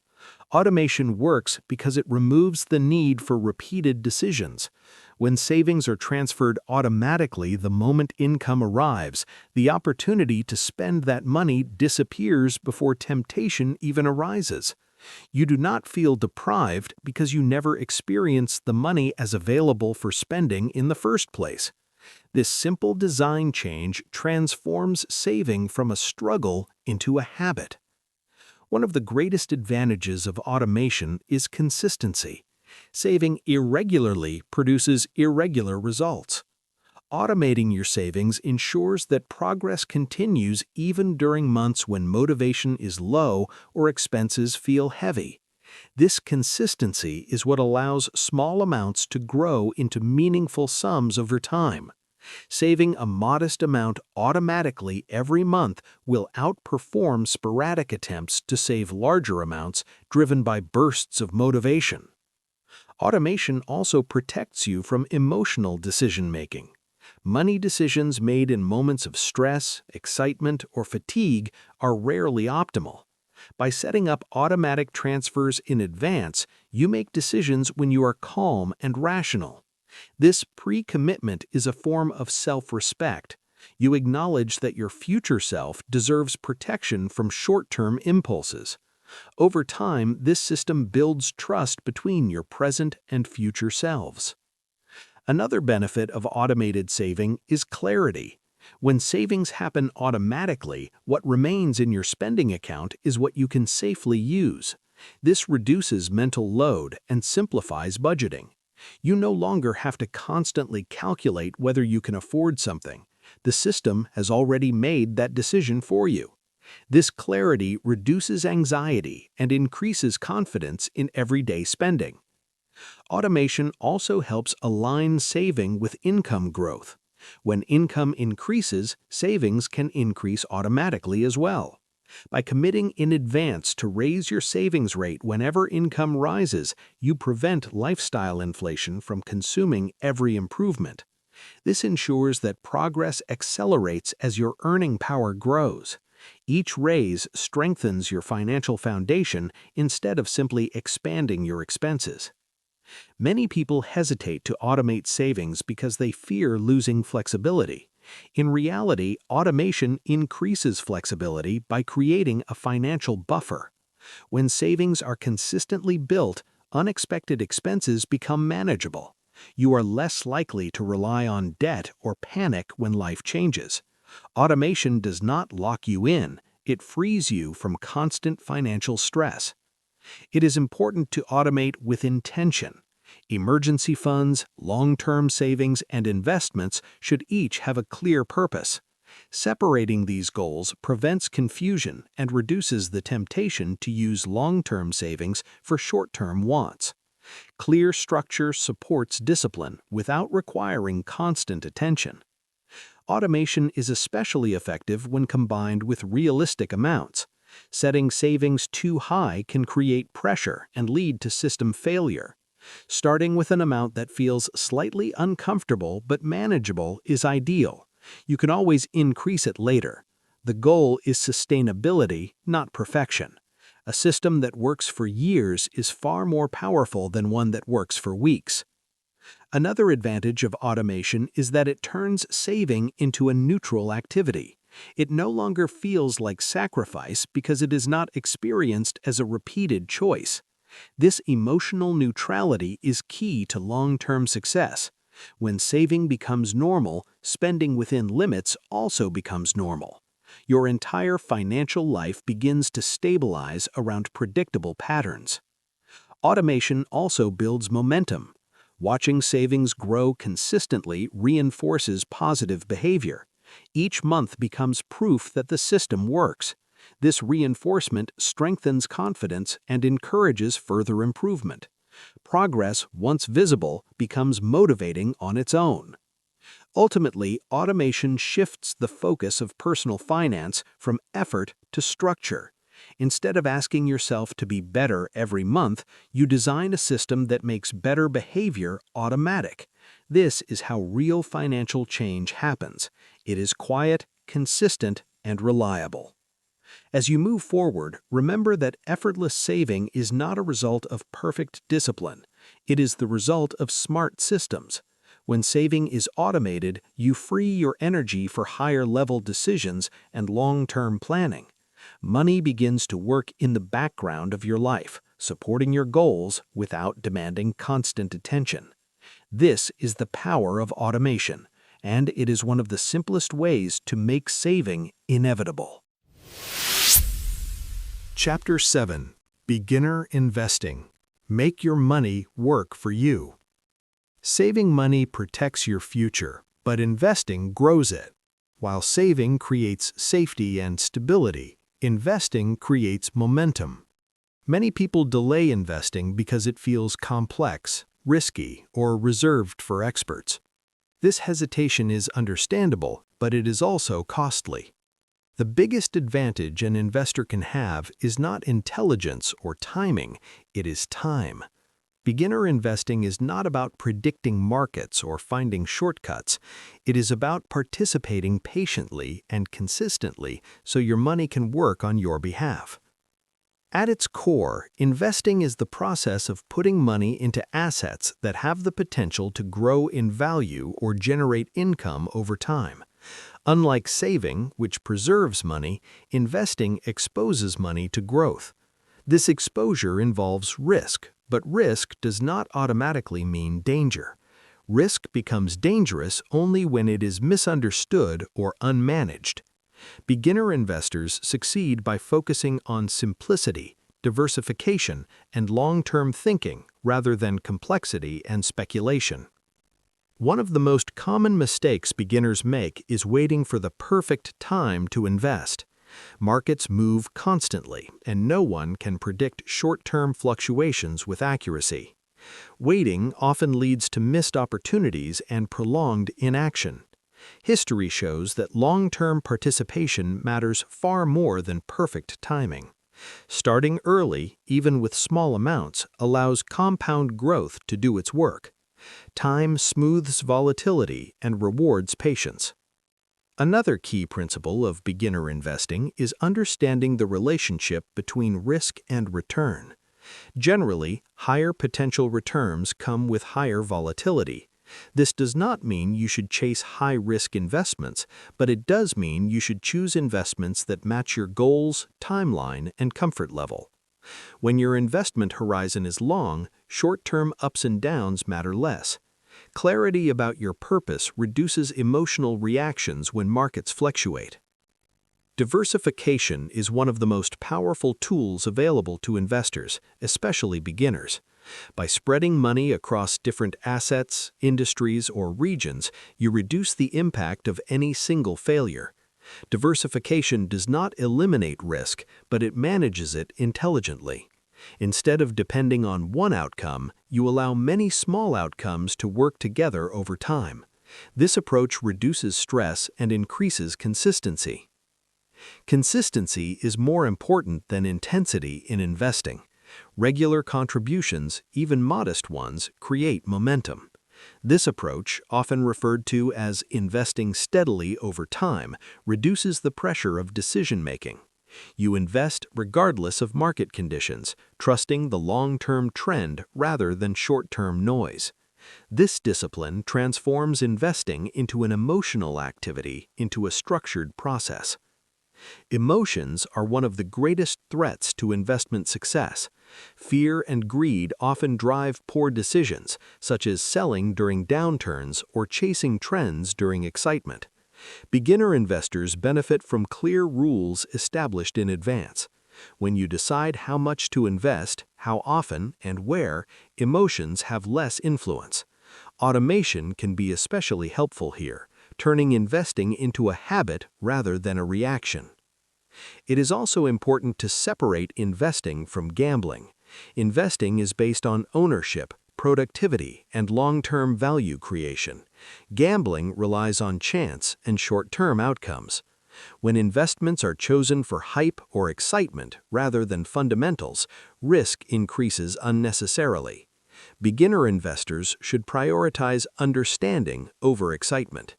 Automation works because it removes the need for repeated decisions. When savings are transferred automatically the moment income arrives, the opportunity to spend that money disappears before temptation even arises. You do not feel deprived because you never experience the money as available for spending in the first place. This simple design change transforms saving from a struggle into a habit. One of the greatest advantages of automation is consistency. Saving irregularly produces irregular results. Automating your savings ensures that progress continues even during months when motivation is low or expenses feel heavy. This consistency is what allows small amounts to grow into meaningful sums over time. Saving a modest amount automatically every month will outperform sporadic attempts to save larger amounts driven by bursts of motivation. Automation also protects you from emotional decision-making. Money decisions made in moments of stress, excitement, or fatigue are rarely optimal. By setting up automatic transfers in advance, you make decisions when you are calm and rational. This pre-commitment is a form of self-respect. You acknowledge that your future self deserves protection from short-term impulses. Over time, this system builds trust between your present and future selves. Another benefit of automated saving is clarity. When savings happen automatically, what remains in your spending account is what you can safely use. This reduces mental load and simplifies budgeting. You no longer have to constantly calculate whether you can afford something. The system has already made that decision for you. This clarity reduces anxiety and increases confidence in everyday spending. Automation also helps align saving with income growth. When income increases, savings can increase automatically as well. By committing in advance to raise your savings rate whenever income rises, you prevent lifestyle inflation from consuming every improvement. This ensures that progress accelerates as your earning power grows. Each raise strengthens your financial foundation instead of simply expanding your expenses. Many people hesitate to automate savings because they fear losing flexibility. In reality, automation increases flexibility by creating a financial buffer. When savings are consistently built, unexpected expenses become manageable. You are less likely to rely on debt or panic when life changes. Automation does not lock you in, it frees you from constant financial stress. It is important to automate with intention. Emergency funds, long-term savings, and investments should each have a clear purpose. Separating these goals prevents confusion and reduces the temptation to use long-term savings for short-term wants. Clear structure supports discipline without requiring constant attention. Automation is especially effective when combined with realistic amounts. Setting savings too high can create pressure and lead to system failure. Starting with an amount that feels slightly uncomfortable but manageable is ideal. You can always increase it later. The goal is sustainability, not perfection. A system that works for years is far more powerful than one that works for weeks. Another advantage of automation is that it turns saving into a neutral activity. It no longer feels like sacrifice because it is not experienced as a repeated choice. This emotional neutrality is key to long-term success. When saving becomes normal, spending within limits also becomes normal. Your entire financial life begins to stabilize around predictable patterns. Automation also builds momentum. Watching savings grow consistently reinforces positive behavior. Each month becomes proof that the system works. This reinforcement strengthens confidence and encourages further improvement. Progress, once visible, becomes motivating on its own. Ultimately, automation shifts the focus of personal finance from effort to structure. Instead of asking yourself to be better every month, you design a system that makes better behavior automatic. This is how real financial change happens. It is quiet, consistent, and reliable. As you move forward, remember that effortless saving is not a result of perfect discipline. It is the result of smart systems. When saving is automated, you free your energy for higher-level decisions and long-term planning. Money begins to work in the background of your life, supporting your goals without demanding constant attention. This is the power of automation, and it is one of the simplest ways to make saving inevitable. Chapter 7. Beginner Investing. Make your money work for you. Saving money protects your future, but investing grows it. While saving creates safety and stability, investing creates momentum. Many people delay investing because it feels complex, risky, or reserved for experts. This hesitation is understandable, but it is also costly. The biggest advantage an investor can have is not intelligence or timing, it is time. Beginner investing is not about predicting markets or finding shortcuts. It is about participating patiently and consistently so your money can work on your behalf. At its core, investing is the process of putting money into assets that have the potential to grow in value or generate income over time. Unlike saving, which preserves money, investing exposes money to growth. This exposure involves risk, but risk does not automatically mean danger. Risk becomes dangerous only when it is misunderstood or unmanaged. Beginner investors succeed by focusing on simplicity, diversification, and long-term thinking rather than complexity and speculation. One of the most common mistakes beginners make is waiting for the perfect time to invest. Markets move constantly, and no one can predict short-term fluctuations with accuracy. Waiting often leads to missed opportunities and prolonged inaction. History shows that long-term participation matters far more than perfect timing. Starting early, even with small amounts, allows compound growth to do its work. Time smooths volatility and rewards patience. Another key principle of beginner investing is understanding the relationship between risk and return. Generally, higher potential returns come with higher volatility. This does not mean you should chase high-risk investments, but it does mean you should choose investments that match your goals, timeline, and comfort level. When your investment horizon is long, short-term ups and downs matter less. Clarity about your purpose reduces emotional reactions when markets fluctuate. Diversification is one of the most powerful tools available to investors, especially beginners. By spreading money across different assets, industries, or regions, you reduce the impact of any single failure. Diversification does not eliminate risk, but it manages it intelligently. Instead of depending on one outcome, you allow many small outcomes to work together over time. This approach reduces stress and increases consistency. Consistency is more important than intensity in investing. Regular contributions, even modest ones, create momentum. This approach, often referred to as investing steadily over time, reduces the pressure of decision-making. You invest regardless of market conditions, trusting the long-term trend rather than short-term noise. This discipline transforms investing into an emotional activity into a structured process. Emotions are one of the greatest threats to investment success. Fear and greed often drive poor decisions, such as selling during downturns or chasing trends during excitement. Beginner investors benefit from clear rules established in advance. When you decide how much to invest, how often, and where, emotions have less influence. Automation can be especially helpful here, turning investing into a habit rather than a reaction. It is also important to separate investing from gambling. Investing is based on ownership, productivity, and long-term value creation. Gambling relies on chance and short-term outcomes. When investments are chosen for hype or excitement rather than fundamentals, risk increases unnecessarily. Beginner investors should prioritize understanding over excitement.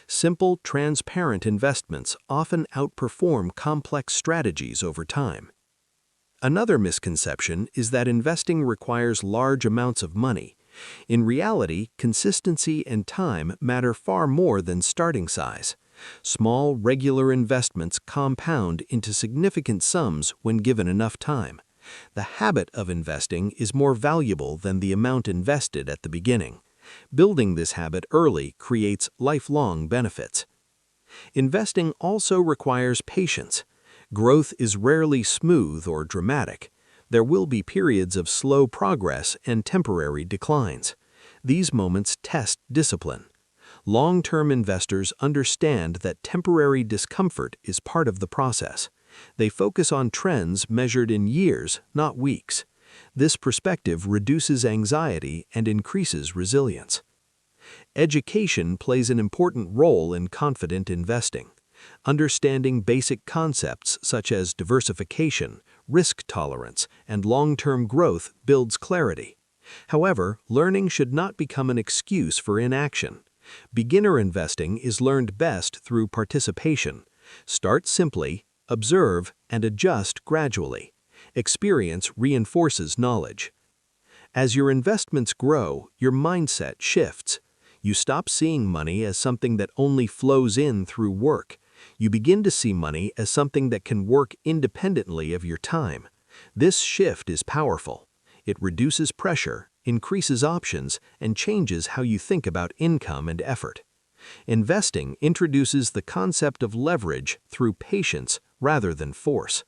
Simple, transparent investments often outperform complex strategies over time. Another misconception is that investing requires large amounts of money. In reality, consistency and time matter far more than starting size. Small, regular investments compound into significant sums when given enough time. The habit of investing is more valuable than the amount invested at the beginning. Building this habit early creates lifelong benefits. Investing also requires patience. Growth is rarely smooth or dramatic. There will be periods of slow progress and temporary declines. These moments test discipline. Long-term investors understand that temporary discomfort is part of the process. They focus on trends measured in years, not weeks. This perspective reduces anxiety and increases resilience. Education plays an important role in confident investing. Understanding basic concepts such as diversification, risk tolerance, and long-term growth builds clarity. However, learning should not become an excuse for inaction. Beginner investing is learned best through participation. Start simply, observe, and adjust gradually. Experience reinforces knowledge. As your investments grow, your mindset shifts. You stop seeing money as something that only flows in through work. You begin to see money as something that can work independently of your time. This shift is powerful. It reduces pressure, increases options, and changes how you think about income and effort. Investing introduces the concept of leverage through patience rather than force.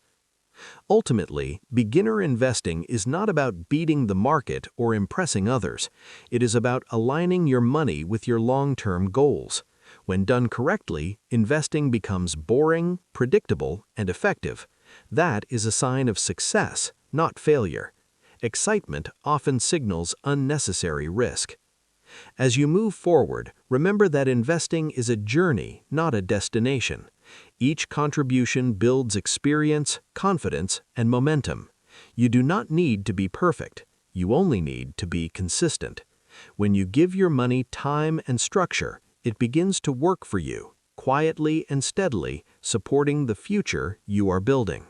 Ultimately, beginner investing is not about beating the market or impressing others. It is about aligning your money with your long-term goals. When done correctly, investing becomes boring, predictable, and effective. That is a sign of success, not failure. Excitement often signals unnecessary risk. As you move forward, remember that investing is a journey, not a destination. Each contribution builds experience, confidence, and momentum. You do not need to be perfect. You only need to be consistent. When you give your money time and structure, it begins to work for you, quietly and steadily, supporting the future you are building.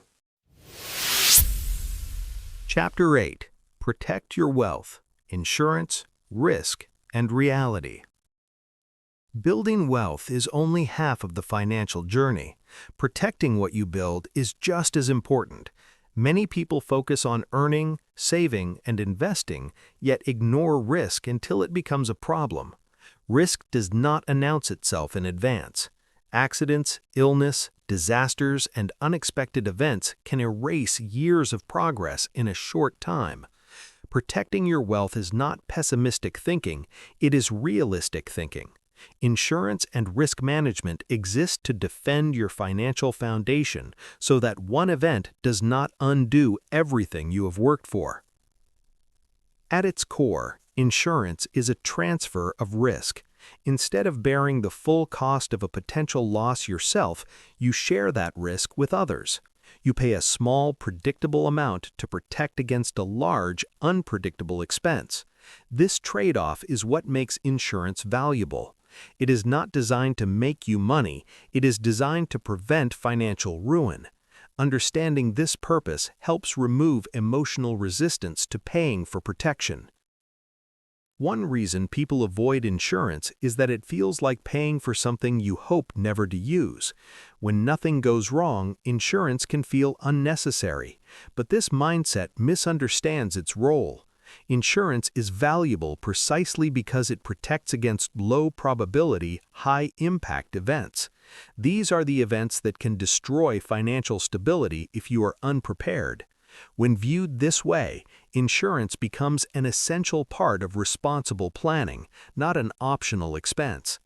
Chapter 8. Protect Your Wealth: Insurance, Risk, and Reality. Building wealth is only half of the financial journey. Protecting what you build is just as important. Many people focus on earning, saving, and investing, yet ignore risk until it becomes a problem. Risk does not announce itself in advance. Accidents, illness, disasters, and unexpected events can erase years of progress in a short time. Protecting your wealth is not pessimistic thinking, it is realistic thinking. Insurance and risk management exist to defend your financial foundation so that one event does not undo everything you have worked for. At its core, insurance is a transfer of risk. Instead of bearing the full cost of a potential loss yourself, you share that risk with others. You pay a small, predictable amount to protect against a large, unpredictable expense. This trade-off is what makes insurance valuable. It is not designed to make you money, it is designed to prevent financial ruin. Understanding this purpose helps remove emotional resistance to paying for protection. One reason people avoid insurance is that it feels like paying for something you hope never to use. When nothing goes wrong, insurance can feel unnecessary, but this mindset misunderstands its role. Insurance is valuable precisely because it protects against low-probability, high-impact events. These are the events that can destroy financial stability if you are unprepared. When viewed this way, insurance becomes an essential part of responsible planning, not an optional expense.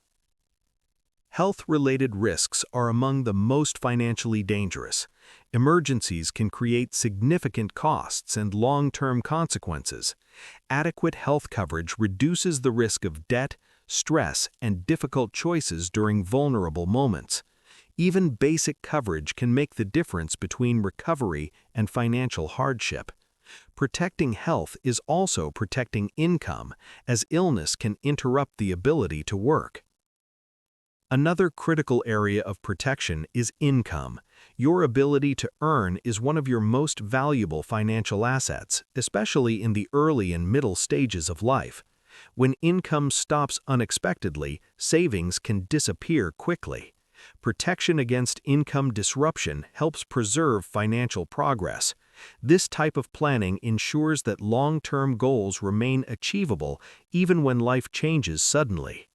Health-related risks are among the most financially dangerous. Emergencies can create significant costs and long-term consequences. Adequate health coverage reduces the risk of debt, stress, and difficult choices during vulnerable moments. Even basic coverage can make the difference between recovery and financial hardship. Protecting health is also protecting income, as illness can interrupt the ability to work. Another critical area of protection is income. Your ability to earn is one of your most valuable financial assets, especially in the early and middle stages of life. When income stops unexpectedly, savings can disappear quickly. Protection against income disruption helps preserve financial progress. This type of planning ensures that long-term goals remain achievable even when life changes suddenly.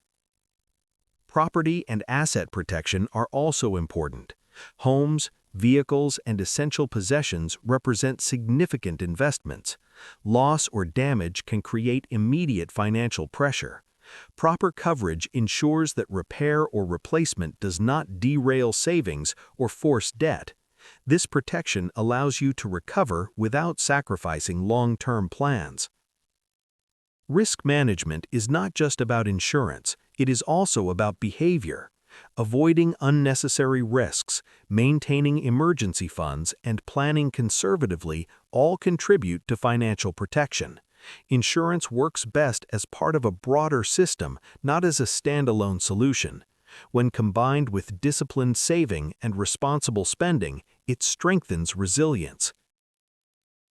Property and asset protection are also important. Homes, vehicles, and essential possessions represent significant investments. Loss or damage can create immediate financial pressure. Proper coverage ensures that repair or replacement does not derail savings or force debt. This protection allows you to recover without sacrificing long-term plans. Risk management is not just about insurance, it is also about behavior. Avoiding unnecessary risks, maintaining emergency funds, and planning conservatively all contribute to financial protection. Insurance works best as part of a broader system, not as a standalone solution. When combined with disciplined saving and responsible spending, it strengthens resilience.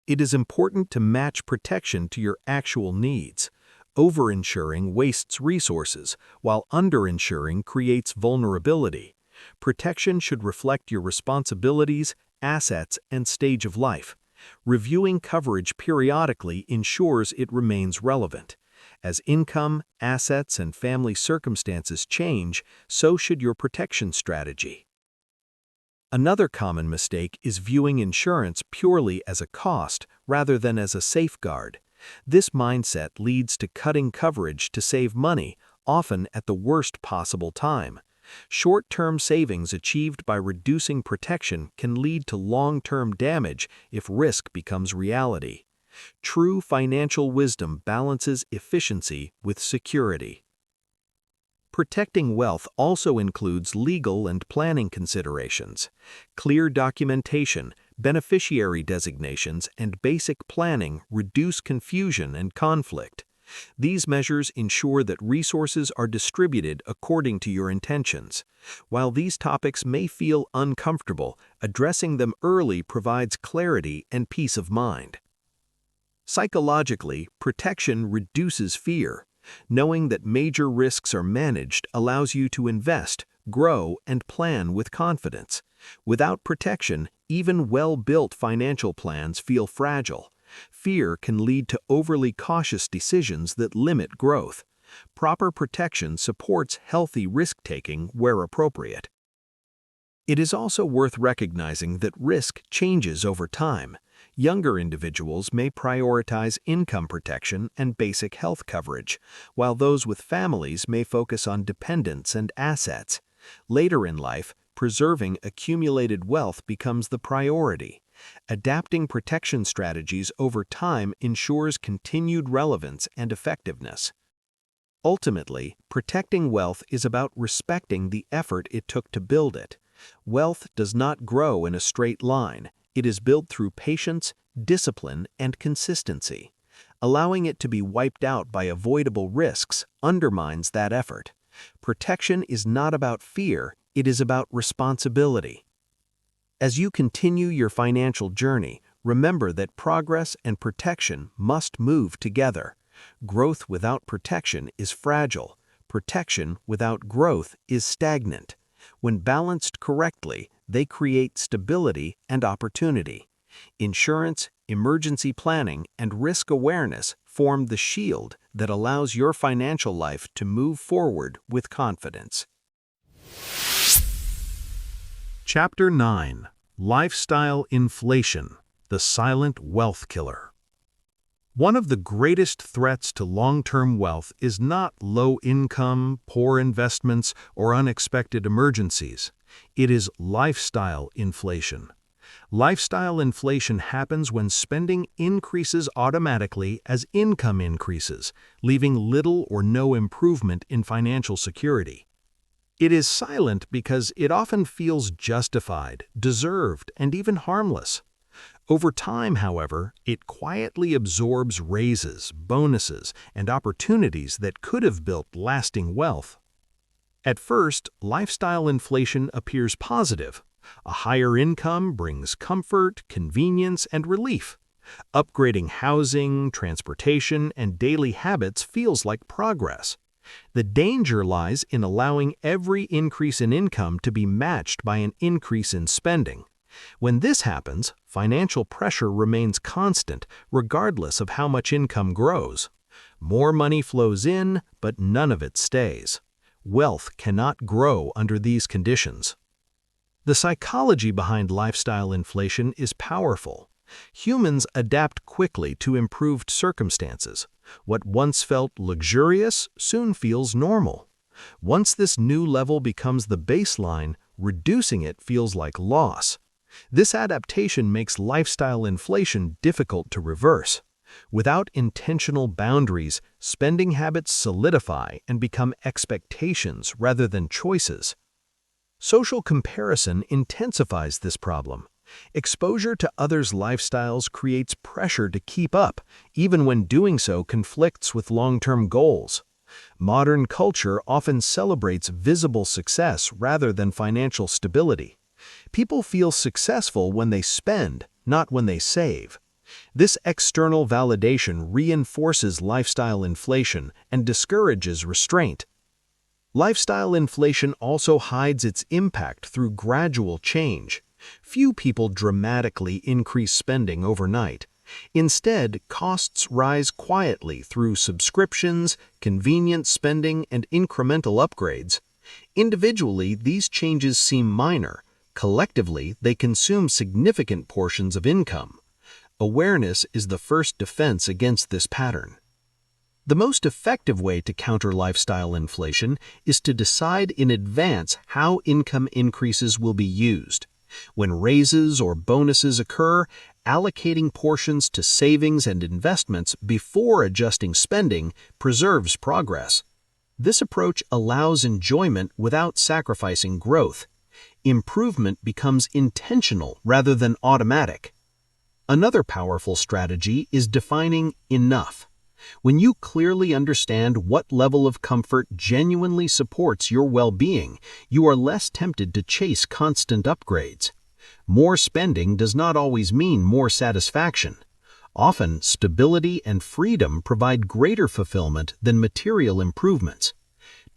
It is important to match protection to your actual needs. Overinsuring wastes resources, while underinsuring creates vulnerability. Protection should reflect your responsibilities, assets, and stage of life. Reviewing coverage periodically ensures it remains relevant. As income, assets, and family circumstances change, so should your protection strategy. Another common mistake is viewing insurance purely as a cost rather than as a safeguard. This mindset leads to cutting coverage to save money, often at the worst possible time. Short-term savings achieved by reducing protection can lead to long-term damage if risk becomes reality. True financial wisdom balances efficiency with security. Protecting wealth also includes legal and planning considerations. Clear documentation, beneficiary designations, and basic planning reduce confusion and conflict. These measures ensure that resources are distributed according to your intentions. While these topics may feel uncomfortable, addressing them early provides clarity and peace of mind. Psychologically, protection reduces fear. Knowing that major risks are managed allows you to invest, grow, and plan with confidence. Without protection, even well-built financial plans feel fragile. Fear can lead to overly cautious decisions that limit growth. Proper protection supports healthy risk-taking where appropriate. It is also worth recognizing that risk changes over time. Younger individuals may prioritize income protection and basic health coverage, while those with families may focus on dependents and assets. Later in life, preserving accumulated wealth becomes the priority. Adapting protection strategies over time ensures continued relevance and effectiveness. Ultimately, protecting wealth is about respecting the effort it took to build it. Wealth does not grow in a straight line. It is built through patience, discipline, and consistency. Allowing it to be wiped out by avoidable risks undermines that effort. Protection is not about fear, it is about responsibility. As you continue your financial journey, remember that progress and protection must move together. Growth without protection is fragile. Protection without growth is stagnant. When balanced correctly, they create stability and opportunity. Insurance, emergency planning, and risk awareness form the shield that allows your financial life to move forward with confidence. Chapter 9: Lifestyle Inflation, the Silent Wealth Killer. One of the greatest threats to long-term wealth is not low income, poor investments, or unexpected emergencies. It is lifestyle inflation. Lifestyle inflation happens when spending increases automatically as income increases, leaving little or no improvement in financial security. It is silent because it often feels justified, deserved, and even harmless. Over time, however, it quietly absorbs raises, bonuses, and opportunities that could have built lasting wealth. At first, lifestyle inflation appears positive. A higher income brings comfort, convenience, and relief. Upgrading housing, transportation, and daily habits feels like progress. The danger lies in allowing every increase in income to be matched by an increase in spending. When this happens, financial pressure remains constant regardless of how much income grows. More money flows in, but none of it stays. Wealth cannot grow under these conditions. The psychology behind lifestyle inflation is powerful. Humans adapt quickly to improved circumstances. What once felt luxurious soon feels normal. Once this new level becomes the baseline, reducing it feels like loss. This adaptation makes lifestyle inflation difficult to reverse. Without intentional boundaries, spending habits solidify and become expectations rather than choices. Social comparison intensifies this problem. Exposure to others' lifestyles creates pressure to keep up, even when doing so conflicts with long-term goals. Modern culture often celebrates visible success rather than financial stability. People feel successful when they spend, not when they save. This external validation reinforces lifestyle inflation and discourages restraint. Lifestyle inflation also hides its impact through gradual change. Few people dramatically increase spending overnight. Instead, costs rise quietly through subscriptions, convenience spending, and incremental upgrades. Individually, these changes seem minor. Collectively, they consume significant portions of income. Awareness is the first defense against this pattern. The most effective way to counter lifestyle inflation is to decide in advance how income increases will be used. When raises or bonuses occur, allocating portions to savings and investments before adjusting spending preserves progress. This approach allows enjoyment without sacrificing growth. Improvement becomes intentional rather than automatic. Another powerful strategy is defining enough. When you clearly understand what level of comfort genuinely supports your well-being, you are less tempted to chase constant upgrades. More spending does not always mean more satisfaction. Often, stability and freedom provide greater fulfillment than material improvements.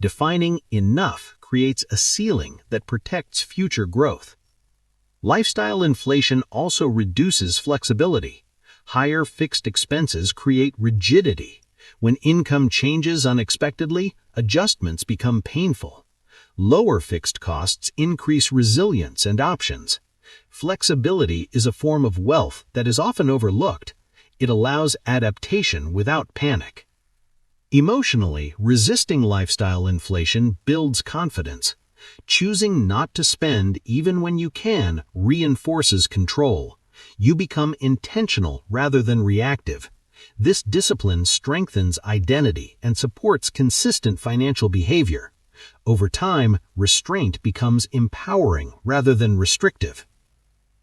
Defining enough creates a ceiling that protects future growth. Lifestyle inflation also reduces flexibility. Higher fixed expenses create rigidity. When income changes unexpectedly, adjustments become painful. Lower fixed costs increase resilience and options. Flexibility is a form of wealth that is often overlooked. It allows adaptation without panic. Emotionally, resisting lifestyle inflation builds confidence. Choosing not to spend even when you can reinforces control. You become intentional rather than reactive. This discipline strengthens identity and supports consistent financial behavior. Over time, restraint becomes empowering rather than restrictive.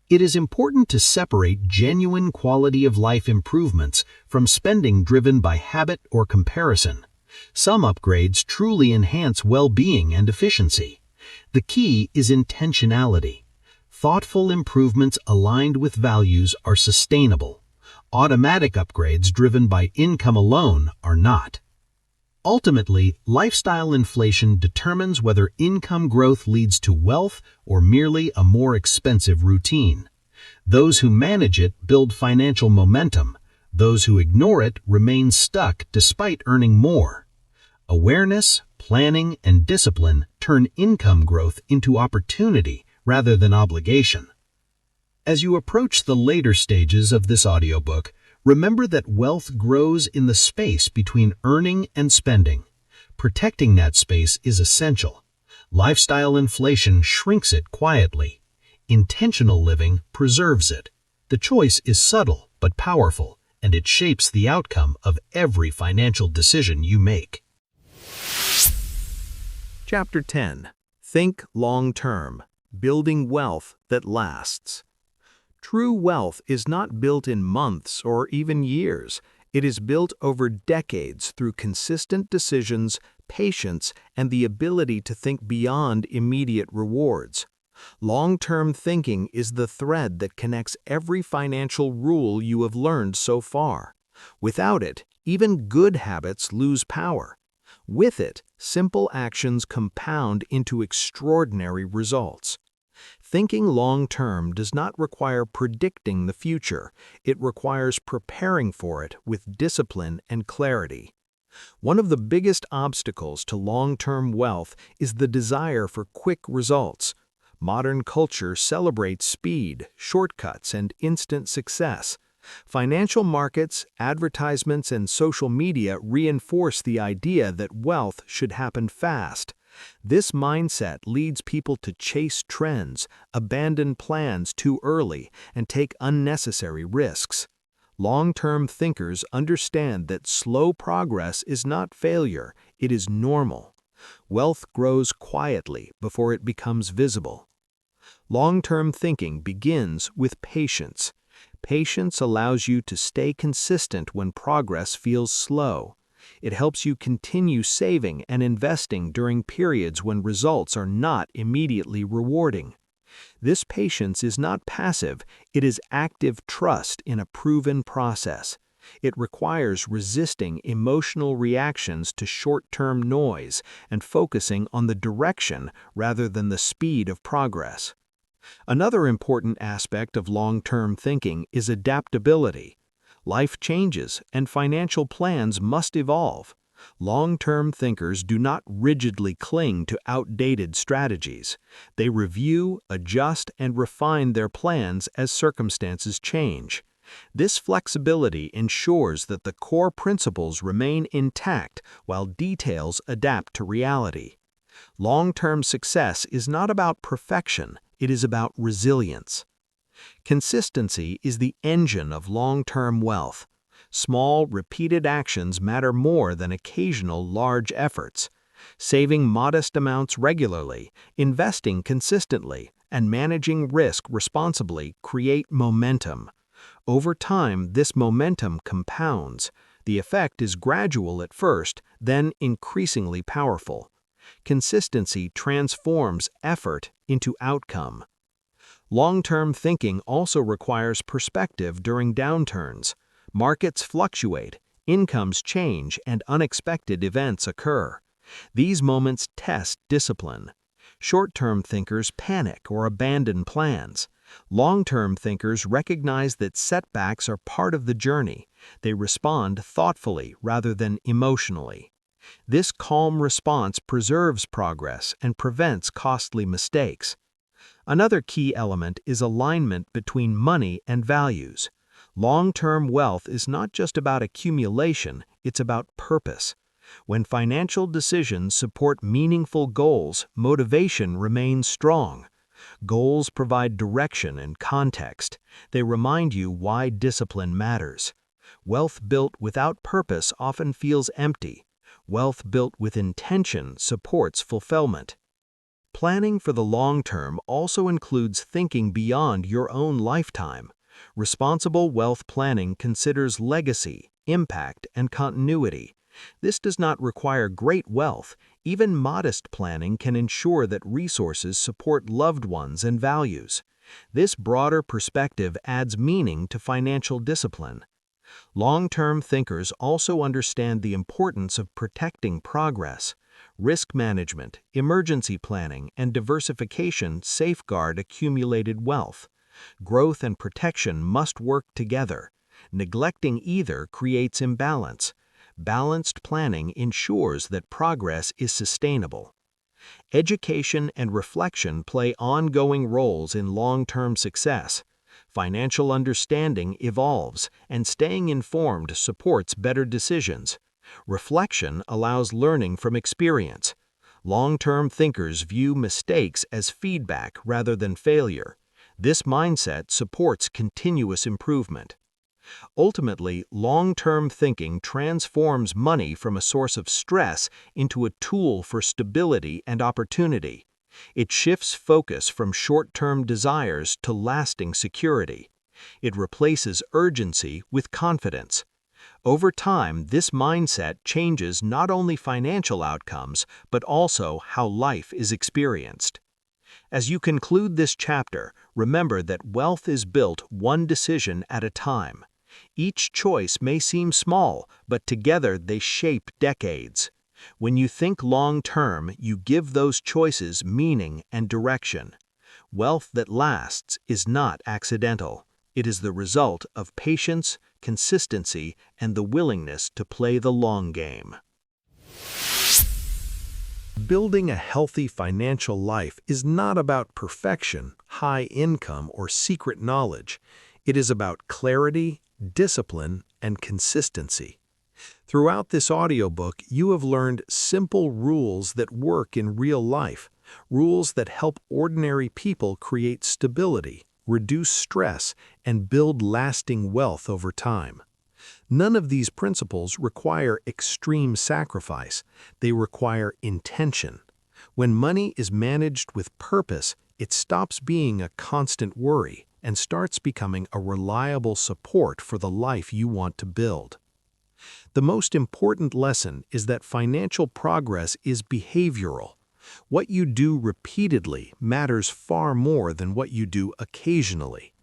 It is important to separate genuine quality of life improvements from spending driven by habit or comparison. Some upgrades truly enhance well-being and efficiency. The key is intentionality. Thoughtful improvements aligned with values are sustainable. Automatic upgrades driven by income alone are not. Ultimately, lifestyle inflation determines whether income growth leads to wealth or merely a more expensive routine. Those who manage it build financial momentum. Those who ignore it remain stuck despite earning more. Awareness, planning, and discipline turn income growth into opportunity rather than obligation. As you approach the later stages of this audiobook, remember that wealth grows in the space between earning and spending. Protecting that space is essential. Lifestyle inflation shrinks it quietly. Intentional living preserves it. The choice is subtle but powerful, and it shapes the outcome of every financial decision you make. Chapter 10. Think long-term. Building wealth that lasts. True wealth is not built in months or even years. It is built over decades through consistent decisions, patience, and the ability to think beyond immediate rewards. Long-term thinking is the thread that connects every financial rule you have learned so far. Without it, even good habits lose power. With it, simple actions compound into extraordinary results. Thinking long-term does not require predicting the future. It requires preparing for it with discipline and clarity. One of the biggest obstacles to long-term wealth is the desire for quick results. Modern culture celebrates speed, shortcuts, and instant success. Financial markets, advertisements, and social media reinforce the idea that wealth should happen fast. This mindset leads people to chase trends, abandon plans too early, and take unnecessary risks. Long-term thinkers understand that slow progress is not failure, it is normal. Wealth grows quietly before it becomes visible. Long-term thinking begins with patience. Patience allows you to stay consistent when progress feels slow. It helps you continue saving and investing during periods when results are not immediately rewarding. This patience is not passive, it is active trust in a proven process. It requires resisting emotional reactions to short-term noise and focusing on the direction rather than the speed of progress. Another important aspect of long-term thinking is adaptability. Life changes, and financial plans must evolve. Long-term thinkers do not rigidly cling to outdated strategies. They review, adjust, and refine their plans as circumstances change. This flexibility ensures that the core principles remain intact while details adapt to reality. Long-term success is not about perfection, it is about resilience. Consistency is the engine of long-term wealth. Small, repeated actions matter more than occasional large efforts. Saving modest amounts regularly, investing consistently, and managing risk responsibly create momentum. Over time, this momentum compounds. The effect is gradual at first, then increasingly powerful. Consistency transforms effort into outcome. Long-term thinking also requires perspective during downturns. Markets fluctuate, incomes change, and unexpected events occur. These moments test discipline. Short-term thinkers panic or abandon plans. Long-term thinkers recognize that setbacks are part of the journey. They respond thoughtfully rather than emotionally. This calm response preserves progress and prevents costly mistakes. Another key element is alignment between money and values. Long-term wealth is not just about accumulation, it's about purpose. When financial decisions support meaningful goals, motivation remains strong. Goals provide direction and context. They remind you why discipline matters. Wealth built without purpose often feels empty. Wealth built with intention supports fulfillment. Planning for the long term also includes thinking beyond your own lifetime. Responsible wealth planning considers legacy, impact, and continuity. This does not require great wealth. Even modest planning can ensure that resources support loved ones and values. This broader perspective adds meaning to financial discipline. Long-term thinkers also understand the importance of protecting progress. Risk management, emergency planning, and diversification safeguard accumulated wealth. Growth and protection must work together. Neglecting either creates imbalance. Balanced planning ensures that progress is sustainable. Education and reflection play ongoing roles in long-term success. Financial understanding evolves, and staying informed supports better decisions. Reflection allows learning from experience. Long-term thinkers view mistakes as feedback rather than failure. This mindset supports continuous improvement. Ultimately, long-term thinking transforms money from a source of stress into a tool for stability and opportunity. It shifts focus from short-term desires to lasting security. It replaces urgency with confidence. Over time, this mindset changes not only financial outcomes, but also how life is experienced. As you conclude this chapter, remember that wealth is built one decision at a time. Each choice may seem small, but together they shape decades. When you think long-term, you give those choices meaning and direction. Wealth that lasts is not accidental. It is the result of patience, consistency, and the willingness to play the long game. Building a healthy financial life is not about perfection, high income, or secret knowledge. It is about clarity, discipline, and consistency. Throughout this audiobook, you have learned simple rules that work in real life, rules that help ordinary people create stability, reduce stress, and build lasting wealth over time. None of these principles require extreme sacrifice. They require intention. When money is managed with purpose, it stops being a constant worry and starts becoming a reliable support for the life you want to build. The most important lesson is that financial progress is behavioral. What you do repeatedly matters far more than what you do occasionally.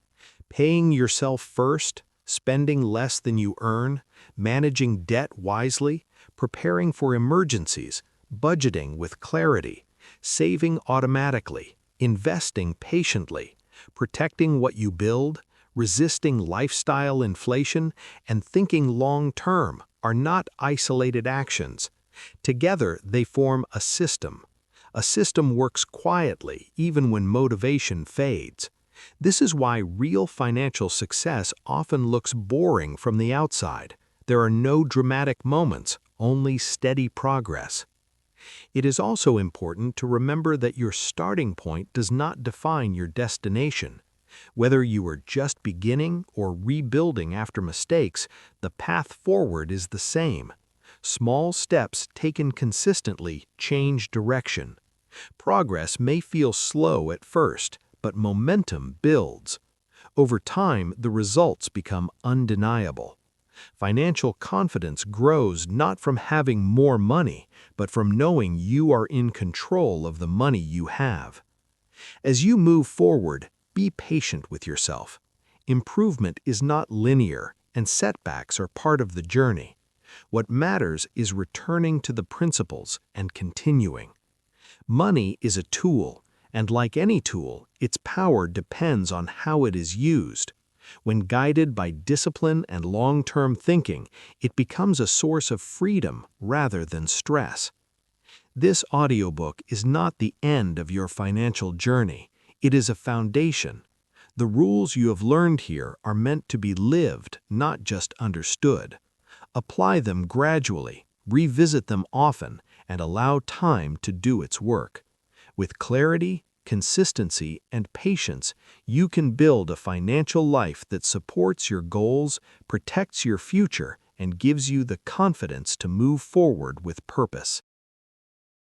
Paying yourself first, spending less than you earn, managing debt wisely, preparing for emergencies, budgeting with clarity, saving automatically, investing patiently, protecting what you build, resisting lifestyle inflation, and thinking long-term are not isolated actions. Together, they form a system. A system works quietly even when motivation fades. This is why real financial success often looks boring from the outside. There are no dramatic moments, only steady progress. It is also important to remember that your starting point does not define your destination. Whether you are just beginning or rebuilding after mistakes, the path forward is the same. Small steps taken consistently change direction. Progress may feel slow at first, but momentum builds. Over time, the results become undeniable. Financial confidence grows not from having more money, but from knowing you are in control of the money you have. As you move forward, be patient with yourself. Improvement is not linear, and setbacks are part of the journey. What matters is returning to the principles and continuing. Money is a tool, and like any tool, its power depends on how it is used. When guided by discipline and long-term thinking, it becomes a source of freedom rather than stress. This audiobook is not the end of your financial journey. It is a foundation. The rules you have learned here are meant to be lived, not just understood. Apply them gradually, revisit them often, and allow time to do its work. With clarity, consistency, and patience, you can build a financial life that supports your goals, protects your future, and gives you the confidence to move forward with purpose.